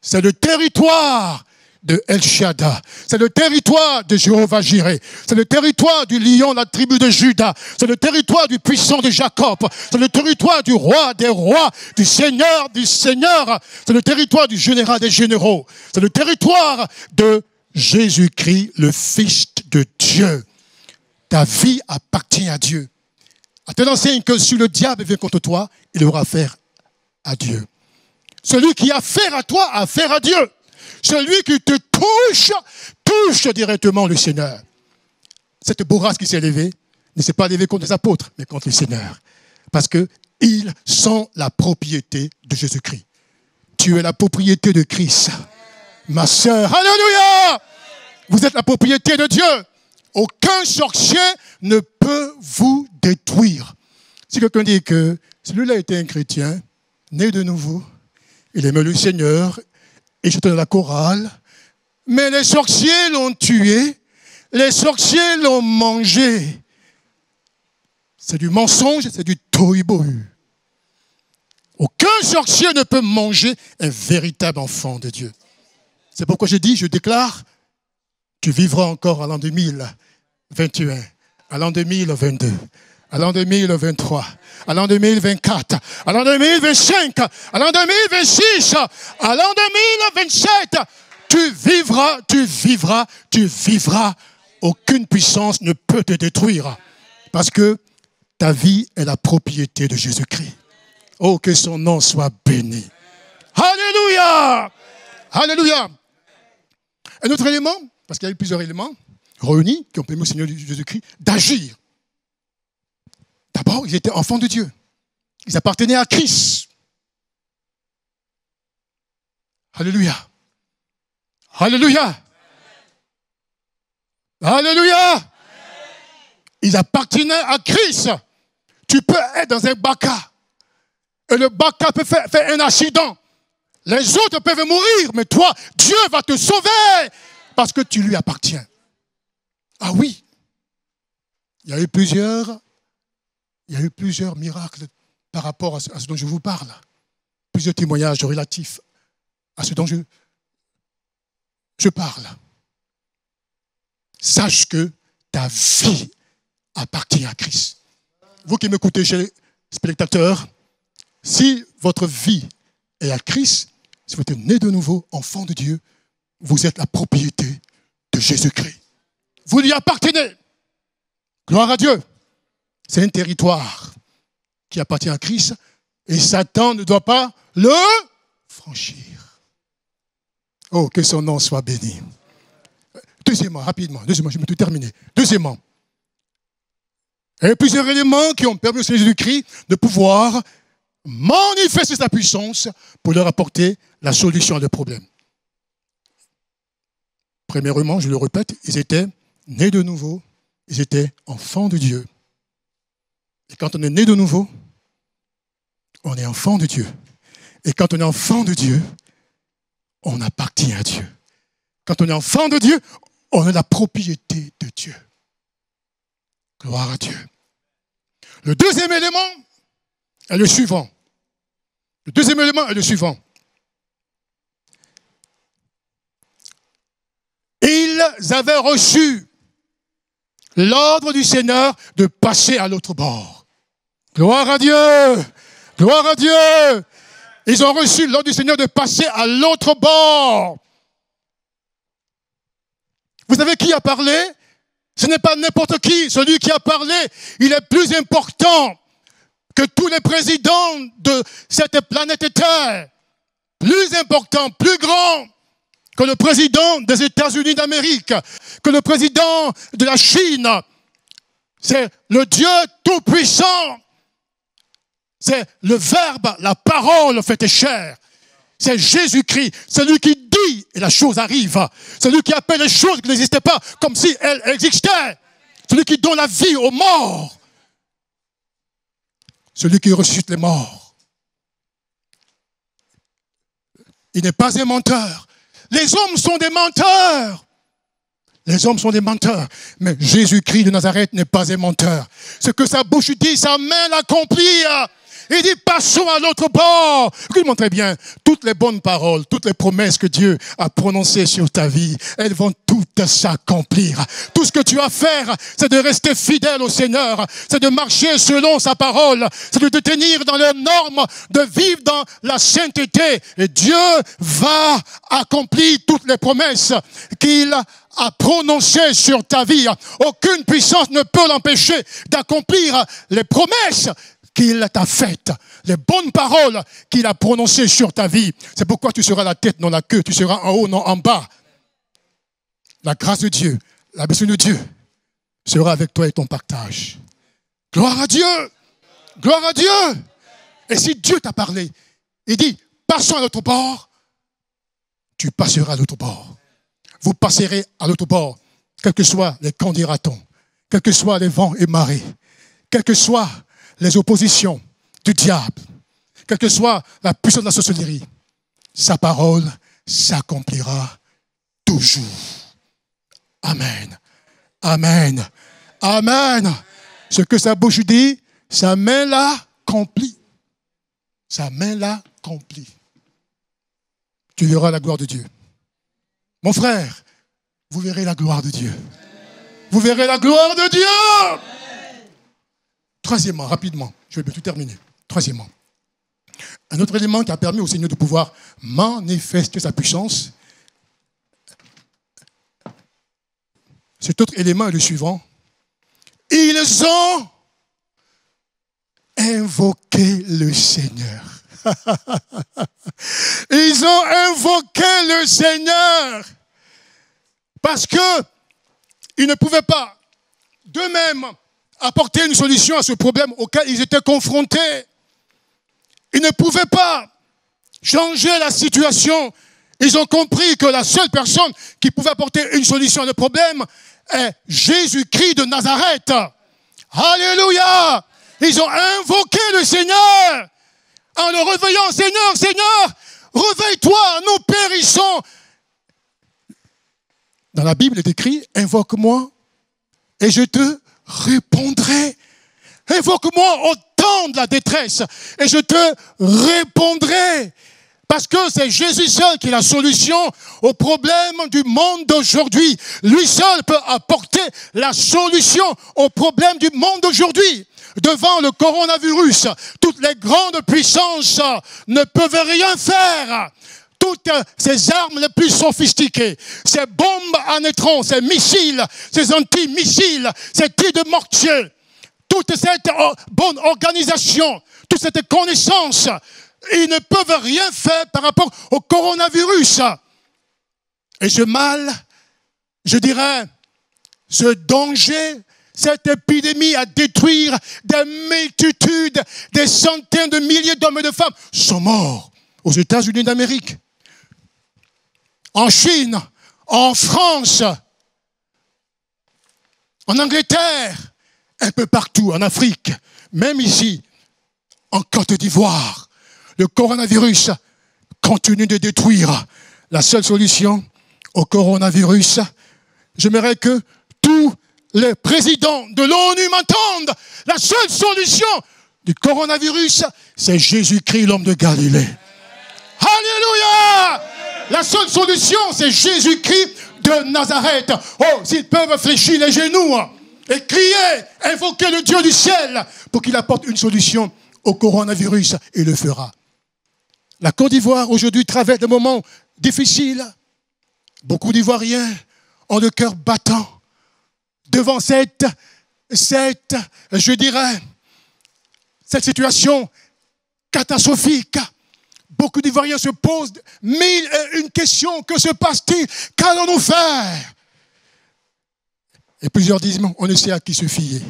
C'est le territoire de El Shaddai. C'est le territoire de Jéhovah Jireh. C'est le territoire du lion de la tribu de Juda. C'est le territoire du puissant de Jacob. C'est le territoire du roi des rois, du seigneur des seigneurs. C'est le territoire du général des généraux. C'est le territoire de Jésus-Christ, le Fils de Dieu. Ta vie appartient à Dieu. À tel enseigne que si le diable vient contre toi, il aura affaire à Dieu. Celui qui a affaire à toi a affaire à Dieu. Celui qui te touche, touche directement le Seigneur. Cette bourrasque qui s'est levée ne s'est pas levée contre les apôtres, mais contre le Seigneur. Parce qu'ils sont la propriété de Jésus-Christ. Tu es la propriété de Christ. Ma sœur, alléluia! Vous êtes la propriété de Dieu. Aucun sorcier ne peut vous détruire. Si quelqu'un dit que celui-là était un chrétien, né de nouveau, il aimait le Seigneur, il chantait dans la chorale, mais les sorciers l'ont tué, les sorciers l'ont mangé. C'est du mensonge, c'est du tohu-bohu. Aucun sorcier ne peut manger un véritable enfant de Dieu. C'est pourquoi je déclare, tu vivras encore à l'an 2021, à l'an 2022, à l'an 2023, à l'an 2024, à l'an 2025, à l'an 2026, à l'an 2027. Tu vivras, tu vivras, tu vivras. Aucune puissance ne peut te détruire. Parce que ta vie est la propriété de Jésus-Christ. Oh, que son nom soit béni. Alléluia! Alléluia! Un autre élément, parce qu'il y a eu plusieurs éléments réunis qui ont permis au Seigneur Jésus-Christ d'agir. D'abord, ils étaient enfants de Dieu. Ils appartenaient à Christ. Alléluia. Alléluia. Alléluia. Ils appartenaient à Christ. Tu peux être dans un baka. Et le baka peut faire un accident. Les autres peuvent mourir, mais toi, Dieu va te sauver parce que tu lui appartiens. Ah oui. Il y a eu plusieurs miracles par rapport à ce dont je vous parle. Plusieurs témoignages relatifs à ce dont je parle. Sache que ta vie appartient à Christ. Vous qui m'écoutez, chers spectateurs, si votre vie est à Christ, si vous êtes né de nouveau, enfant de Dieu, vous êtes la propriété de Jésus-Christ. Vous lui appartenez. Gloire à Dieu. C'est un territoire qui appartient à Christ et Satan ne doit pas le franchir. Oh, que son nom soit béni. Deuxièmement, rapidement, je vais tout terminer. Deuxièmement, il y a plusieurs éléments qui ont permis au Seigneur Jésus-Christ de pouvoir manifester sa puissance pour leur apporter la solution à leurs problèmes. Premièrement, je le répète, ils étaient nés de nouveau, ils étaient enfants de Dieu. Et quand on est né de nouveau, on est enfant de Dieu. Et quand on est enfant de Dieu, on appartient à Dieu. Quand on est enfant de Dieu, on est la propriété de Dieu. Gloire à Dieu. Le deuxième élément est le suivant. Le deuxième élément est le suivant. Ils avaient reçu l'ordre du Seigneur de passer à l'autre bord. Gloire à Dieu! Gloire à Dieu! Ils ont reçu l'ordre du Seigneur de passer à l'autre bord. Vous savez qui a parlé? Ce n'est pas n'importe qui. Celui qui a parlé, il est plus important que tous les présidents de cette planète Terre. Plus important, plus grand que le président des États-Unis d'Amérique, que le président de la Chine. C'est le Dieu tout-puissant. C'est le Verbe, la parole faite chair. C'est Jésus-Christ, celui qui dit et la chose arrive. Celui qui appelle les choses qui n'existaient pas comme si elles existaient. Celui qui donne la vie aux morts. Celui qui ressuscite les morts. Il n'est pas un menteur. Les hommes sont des menteurs. Les hommes sont des menteurs, mais Jésus-Christ de Nazareth n'est pas un menteur. Ce que sa bouche dit, sa main l'accomplit. Il dit, passons à l'autre bord. Écoute-moi très bien, toutes les bonnes paroles, toutes les promesses que Dieu a prononcées sur ta vie, elles vont toutes s'accomplir. Tout ce que tu as à faire, c'est de rester fidèle au Seigneur, c'est de marcher selon sa parole, c'est de te tenir dans les normes, de vivre dans la sainteté. Et Dieu va accomplir toutes les promesses qu'il a prononcées sur ta vie. Aucune puissance ne peut l'empêcher d'accomplir les promesses qu'il t'a faites, les bonnes paroles qu'il a prononcées sur ta vie. C'est pourquoi tu seras la tête, non la queue. Tu seras en haut, non en bas. La grâce de Dieu, la bénédiction de Dieu sera avec toi et ton partage. Gloire à Dieu. Gloire à Dieu. Et si Dieu t'a parlé, il dit, passons à l'autre bord, tu passeras à l'autre bord. Vous passerez à l'autre bord, quels que soient les candidatons, quels que soient les vents et marées, quels que soient les oppositions du diable, quelle que soit la puissance de la sorcellerie, sa parole s'accomplira toujours. Amen. Amen. Amen. Ce que sa bouche dit, sa main l'accomplit. Sa main l'accomplit. Tu verras la gloire de Dieu. Mon frère, vous verrez la gloire de Dieu. Vous verrez la gloire de Dieu. Troisièmement, rapidement, je vais bientôt terminer. Troisièmement, un autre élément qui a permis au Seigneur de pouvoir manifester sa puissance, cet autre élément est le suivant. Ils ont invoqué le Seigneur. Ils ont invoqué le Seigneur parce que ils ne pouvaient pas d'eux-mêmes apporter une solution à ce problème auquel ils étaient confrontés. Ils ne pouvaient pas changer la situation. Ils ont compris que la seule personne qui pouvait apporter une solution à le problème est Jésus-Christ de Nazareth. Alléluia! Ils ont invoqué le Seigneur en le réveillant. Seigneur, Seigneur, réveille-toi, nous périssons. Dans la Bible, il est écrit, invoque-moi et je te répondrai. Invoque-moi au temps de la détresse et je te répondrai. Parce que c'est Jésus seul qui est la solution au problème du monde d'aujourd'hui. Lui seul peut apporter la solution au problème du monde d'aujourd'hui. Devant le coronavirus, toutes les grandes puissances ne peuvent rien faire. Toutes ces armes les plus sophistiquées, ces bombes à neutrons, ces missiles, ces anti-missiles, ces tirs de mortier, toute cette bonne organisation, toute cette connaissance, ils ne peuvent rien faire par rapport au coronavirus. Et ce mal, je dirais, ce danger, cette épidémie à détruire des multitudes, des centaines de milliers d'hommes et de femmes sont morts aux États-Unis d'Amérique, en Chine, en France, en Angleterre, un peu partout, en Afrique, même ici, en Côte d'Ivoire. Le coronavirus continue de détruire. La seule solution au coronavirus, j'aimerais que tous les présidents de l'ONU m'entendent. La seule solution du coronavirus, c'est Jésus-Christ, l'homme de Galilée. Alléluia! La seule solution, c'est Jésus-Christ de Nazareth. Oh, s'ils peuvent fléchir les genoux et crier, invoquer le Dieu du ciel pour qu'il apporte une solution au coronavirus, il le fera. La Côte d'Ivoire, aujourd'hui, traverse des moments difficiles. Beaucoup d'Ivoiriens ont le cœur battant devant cette situation catastrophique. Beaucoup d'Ivoiriens se posent mille et une questions. Que se passe-t-il? Qu'allons-nous faire? Et plusieurs disent, on ne sait à qui se fier.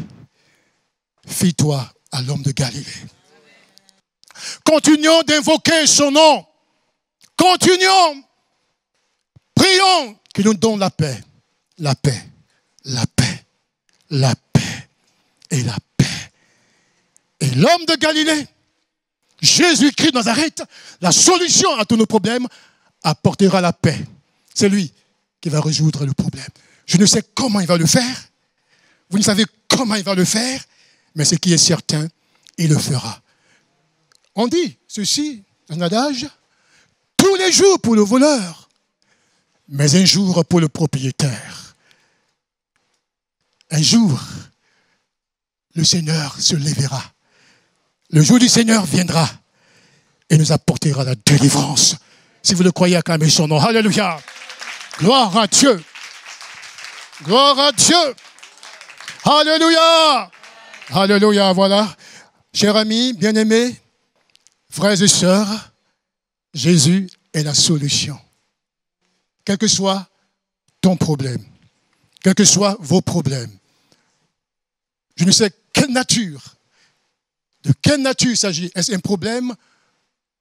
Fie-toi à l'homme de Galilée. Continuons d'invoquer son nom. Continuons. Prions qu'il nous donne la paix. La paix. La paix. La paix. Et la paix. Et l'homme de Galilée, Jésus-Christ de Nazareth, la solution à tous nos problèmes, apportera la paix. C'est lui qui va résoudre le problème. Je ne sais comment il va le faire. Vous ne savez comment il va le faire. Mais ce qui est certain, il le fera. On dit ceci, un adage, tous les jours pour le voleur, mais un jour pour le propriétaire. Un jour, le Seigneur se lèvera. Le jour du Seigneur viendra et nous apportera la délivrance. Si vous le croyez, acclamez son nom. Alléluia. Gloire à Dieu. Gloire à Dieu. Alléluia. Alléluia. Voilà. Chers amis, bien-aimés, frères et sœurs, Jésus est la solution. Quel que soit ton problème, quels que soient vos problèmes, je ne sais de quelle nature il s'agit. Est-ce un problème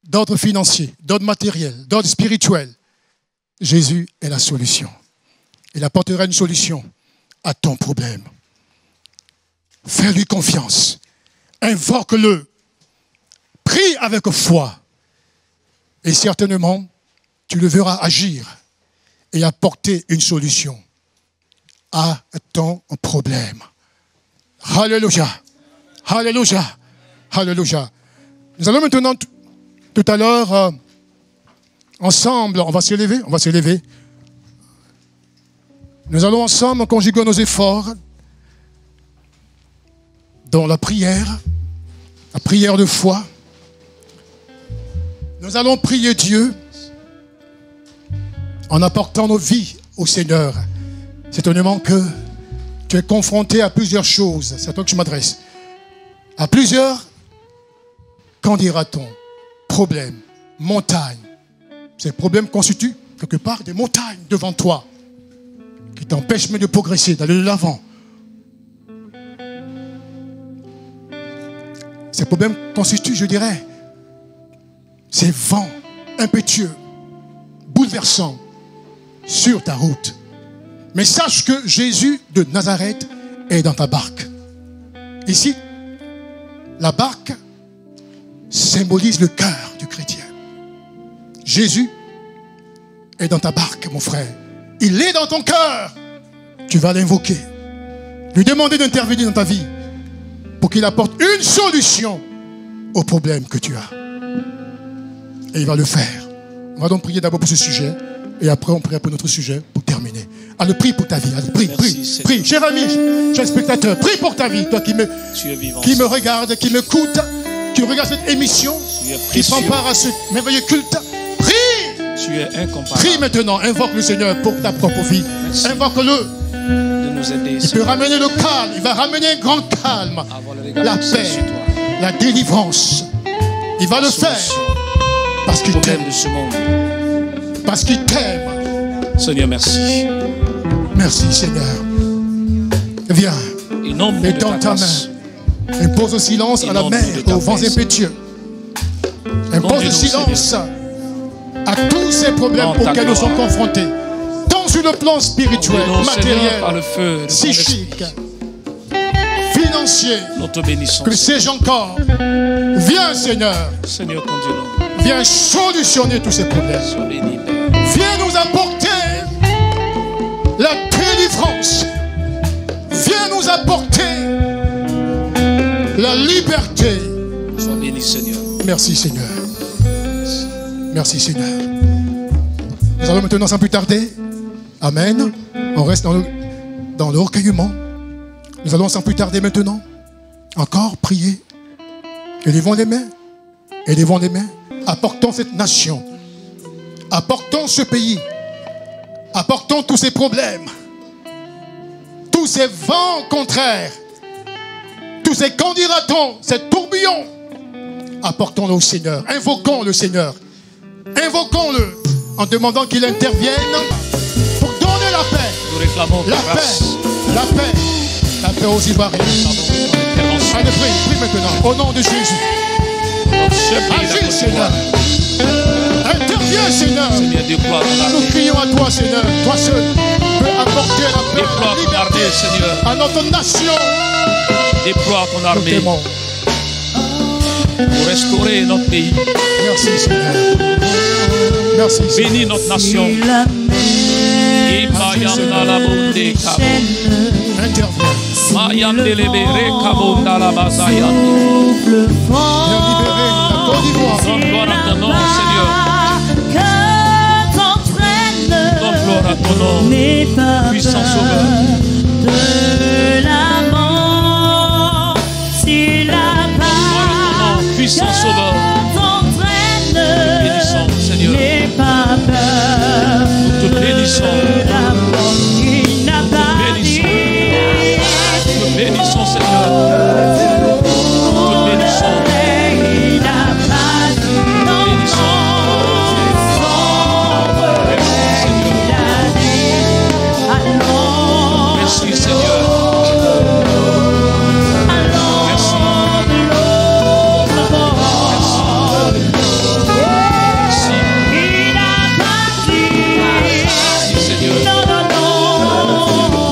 d'ordre financier, d'ordre matériel, d'ordre spirituel? Jésus est la solution. Il apportera une solution à ton problème. Fais-lui confiance. Invoque-le. Prie avec foi. Et certainement, tu le verras agir et apporter une solution à ton problème. Alléluia. Alléluia. Alléluia. Nous allons maintenant, tout à l'heure, ensemble, on va s'élever. Nous allons ensemble conjuguer nos efforts dans la prière de foi. Nous allons prier Dieu en apportant nos vies au Seigneur. C'est étonnamment que tu es confronté à plusieurs choses. C'est à toi que je m'adresse. À plusieurs, qu'en dira-t-on? Problèmes, montagnes. Ces problèmes constituent quelque part des montagnes devant toi qui t'empêchent même de progresser, d'aller de l'avant. Ces problèmes constituent, je dirais, ces vents impétueux, bouleversants sur ta route. Mais sache que Jésus de Nazareth est dans ta barque. Ici, la barque symbolise le cœur du chrétien. Jésus est dans ta barque, mon frère. Il est dans ton cœur. Tu vas l'invoquer. Lui demander d'intervenir dans ta vie pour qu'il apporte une solution au problème que tu as. Et il va le faire. On va donc prier d'abord pour ce sujet. Et après, on priera pour notre sujet pour terminer. Allez, prie pour ta vie. Allez, prie. Cher ami, cher spectateur, prie pour ta vie. Toi qui me regarde, qui m'écoute, qui regarde cette émission, qui prend part à ce merveilleux culte. Prie. Tu es incomparable. Prie maintenant. Invoque le Seigneur pour ta propre vie. Invoque-le. De nous aider, il peut ramener le calme. Il va ramener un grand calme. La paix, la délivrance. Il va le faire. Parce qu'il t'aime. Parce qu'il t'aime. Seigneur, merci. Merci, Seigneur. Viens. Et dans ta main. Impose le silence à la mer, aux vents impétueux. Impose le silence à tous ces problèmes auxquels nous sommes confrontés. Tant sur le plan spirituel, matériel, psychique, financier. Que sais-je encore. Viens, Seigneur. Seigneur, conduis-nous. Viens solutionner tous ces problèmes. Viens nous apporter la délivrance. Viens nous apporter la liberté. Sois béni, Seigneur. Merci, Seigneur. Merci, Seigneur. Nous allons maintenant, sans plus tarder, amen. On reste dans le recueillement. Nous allons sans plus tarder maintenant encore prier. Élevons les mains. Élevons les mains. Apportons cette nation. Apportons ce pays. Apportons tous ces problèmes. Tous ces vents contraires. Tous ces candidatons, ces tourbillons. Apportons-le au Seigneur. Invoquons le Seigneur. Invoquons-le en demandant qu'il intervienne pour donner la paix. Nous réclamons la paix. La paix. La paix aux Ivoiriens. Allez, prie maintenant. Au nom de Jésus. Agis, Seigneur. Interviens, Seigneur. Nous crions à toi, Seigneur. Toi seul peux apporter la paix, la liberté à notre nation. Déploie ton armée pour restaurer notre pays. Merci, Seigneur. Merci, Seigneur. Bénis notre nation. Ibayanda la bonde kabo. Interviens. Mayandelebe rekabonda la bazayande. Viens libérer la Côte d'Ivoire. Donne gloire à ton nom, Seigneur. Donne gloire à ton nom, puissant sauveur. De la mort, si la Gloire à ton nom, puissant sauveur. Bénissons, Seigneur. n'aie pas peur. Nous te bénissons. La mort qui n'a pas dit. Nous te bénissons, Seigneur. Nous te bénissons. Il n'a pas dit. Non, Bénissons. Merci, Seigneur. Merci. Merci, Seigneur.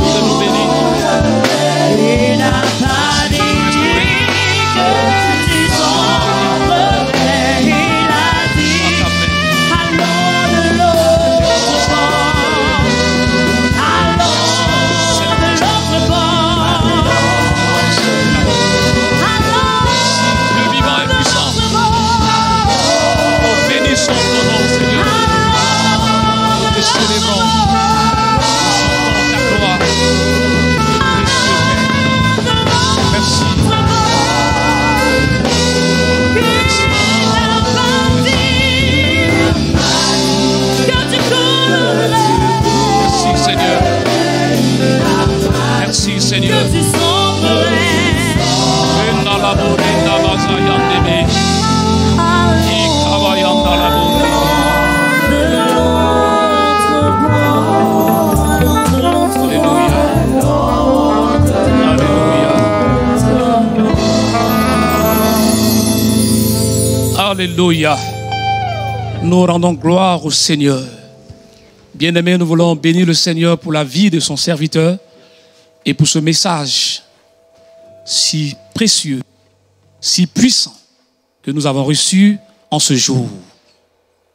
De nous bénir. Le vivant est puissant. Oh, bénissons ton nom, Seigneur. Nous te célébrons. Nous chantons ta gloire. Précieux Père. Merci. Merci, Seigneur. Merci, Seigneur. Enda la bonde na bazayandebe. Ikabayanda la bonde. Alléluia. Alléluia. Alléluia. Nous rendons gloire au Seigneur. Bien-aimés, nous voulons bénir le Seigneur pour la vie de son serviteur et pour ce message si précieux, si puissant que nous avons reçu en ce jour.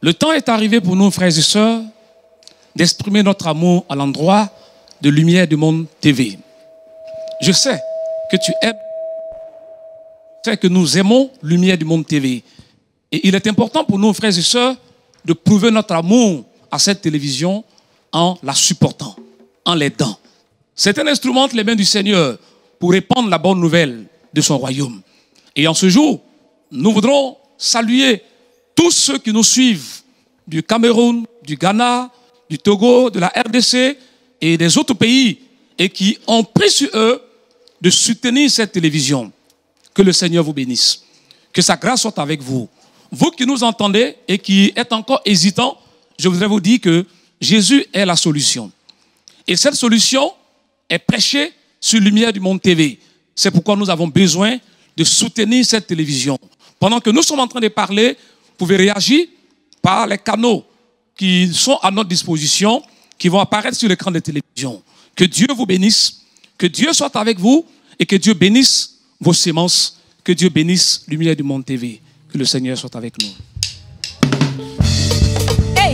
Le temps est arrivé pour nous, frères et sœurs, d'exprimer notre amour à l'endroit de Lumière du Monde TV. Je sais que tu aimes, je sais que nous aimons Lumière du Monde TV. Et il est important pour nous, frères et sœurs, de prouver notre amour à cette télévision en la supportant, en l'aidant. C'est un instrument entre les mains du Seigneur pour répandre la bonne nouvelle de son royaume. Et en ce jour, nous voudrons saluer tous ceux qui nous suivent du Cameroun, du Ghana, du Togo, de la RDC et des autres pays et qui ont pris sur eux de soutenir cette télévision. Que le Seigneur vous bénisse. Que sa grâce soit avec vous. Vous qui nous entendez et qui êtes encore hésitants, je voudrais vous dire que Jésus est la solution. Et cette solution est prêchée sur Lumière du Monde TV. C'est pourquoi nous avons besoin de soutenir cette télévision. Pendant que nous sommes en train de parler, vous pouvez réagir par les canaux qui sont à notre disposition, qui vont apparaître sur l'écran de télévision. Que Dieu vous bénisse, que Dieu soit avec vous et que Dieu bénisse vos semences, que Dieu bénisse Lumière du Monde TV. Que le Seigneur soit avec nous. Hey!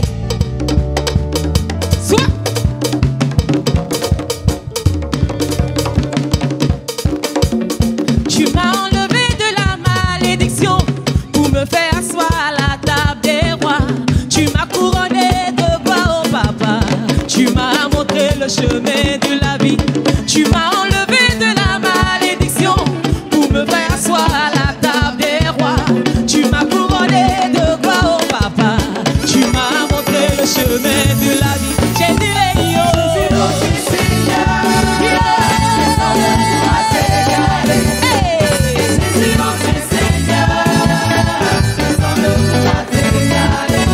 Soit! Tu m'as enlevé de la malédiction pour me faire asseoir à la table des rois. Tu m'as couronné de gloire, oh papa. Tu m'as montré le chemin de la vie. Tu m'as enlevé de la malédiction pour me faire asseoir à la table des rois. Tu m'as couronné de gloire, oh papa. Tu m'as montré le chemin de la vie. J'ai dit les yo.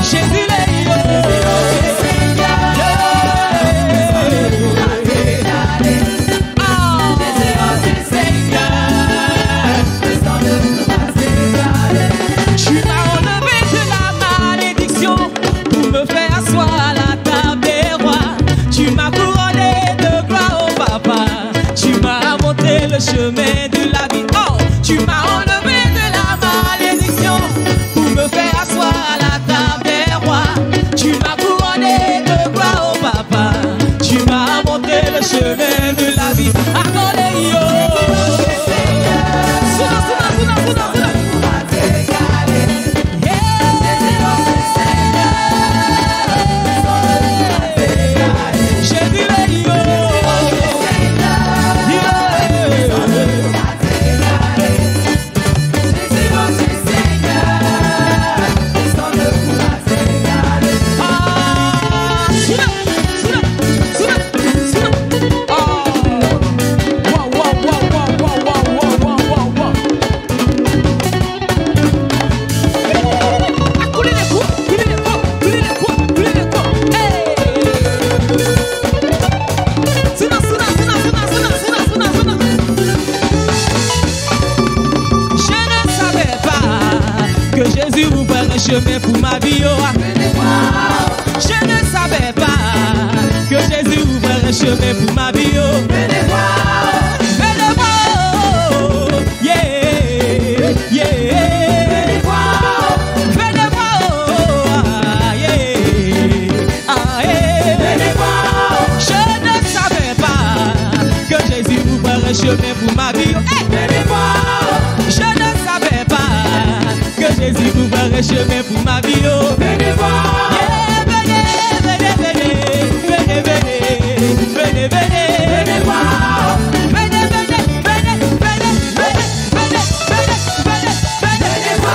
Jésus les yo. Tu m'as enlevé de la malédiction pour me faire asseoir à la table. chemin pour ma vie. Je ne savais pas que Jésus ouvrait un chemin pour ma vie. Chemin pour ma vie. Je ne savais pas que Jésus ouvrait un chemin pour ma vie. Venez voir. Venez, venez, venez, venez, venez, venez, venez voir. Venez, venez, venez, venez, venez, venez, venez, venez voir.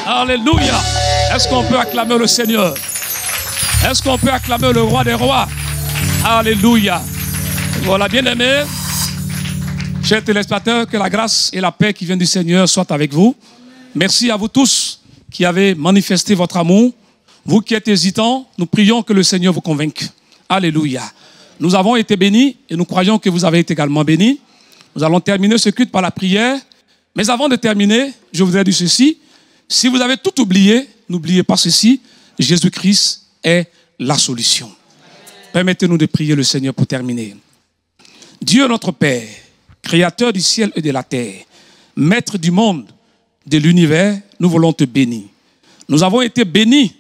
Alléluia. Est-ce qu'on peut acclamer le Seigneur? Est-ce qu'on peut acclamer le roi des rois? Alléluia. Voilà, bien-aimés, chers téléspectateurs, que la grâce et la paix qui viennent du Seigneur soient avec vous. Merci à vous tous qui avez manifesté votre amour. Vous qui êtes hésitants, nous prions que le Seigneur vous convainque. Alléluia. Nous avons été bénis et nous croyons que vous avez été également bénis. Nous allons terminer ce culte par la prière. Mais avant de terminer, je voudrais dire ceci. Si vous avez tout oublié, n'oubliez pas ceci. Jésus-Christ est la solution. Permettez-nous de prier le Seigneur pour terminer. Dieu notre Père, Créateur du ciel et de la terre, Maître du monde, de l'univers, nous voulons te bénir. Nous avons été bénis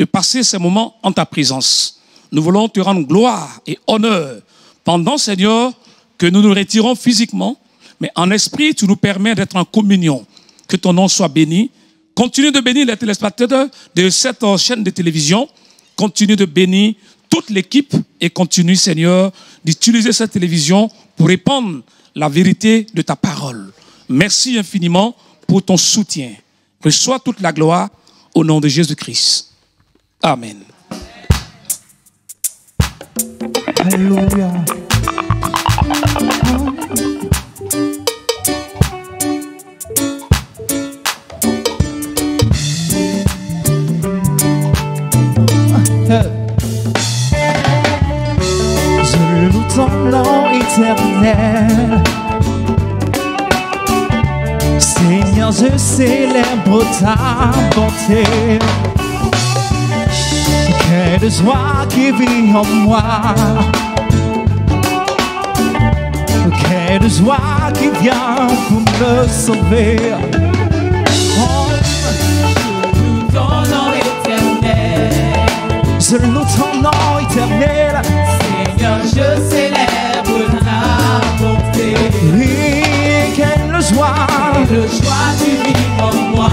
de passer ces moments en ta présence. Nous voulons te rendre gloire et honneur pendant, Seigneur, que nous nous retirons physiquement, mais en esprit, tu nous permets d'être en communion. Que ton nom soit béni. Continue de bénir les téléspectateurs de cette chaîne de télévision. Continue de bénir toute l'équipe et continue, Seigneur, d'utiliser cette télévision pour répandre la vérité de ta parole. Merci infiniment pour ton soutien. Reçois toute la gloire au nom de Jésus-Christ. Amen. Alléluia. Je loue ton nom éternel. Seigneur, je célèbre ta bonté. Quelle joie qui vit en moi. Quelle joie qui vient pour me sauver. Oh, je loue ton nom éternel. Je loue ton nom éternel. Seigneur, je célèbre ta bonté. Oui, quelle joie tu vis en moi.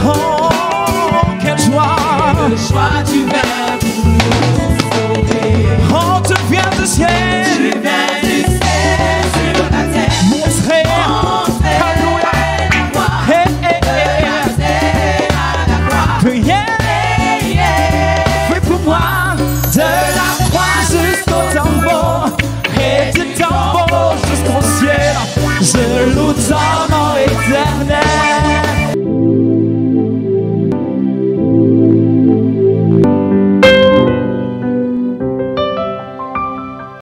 Oh, quelle joie tu viens pour nous sauver. Oh, tu viens du ciel.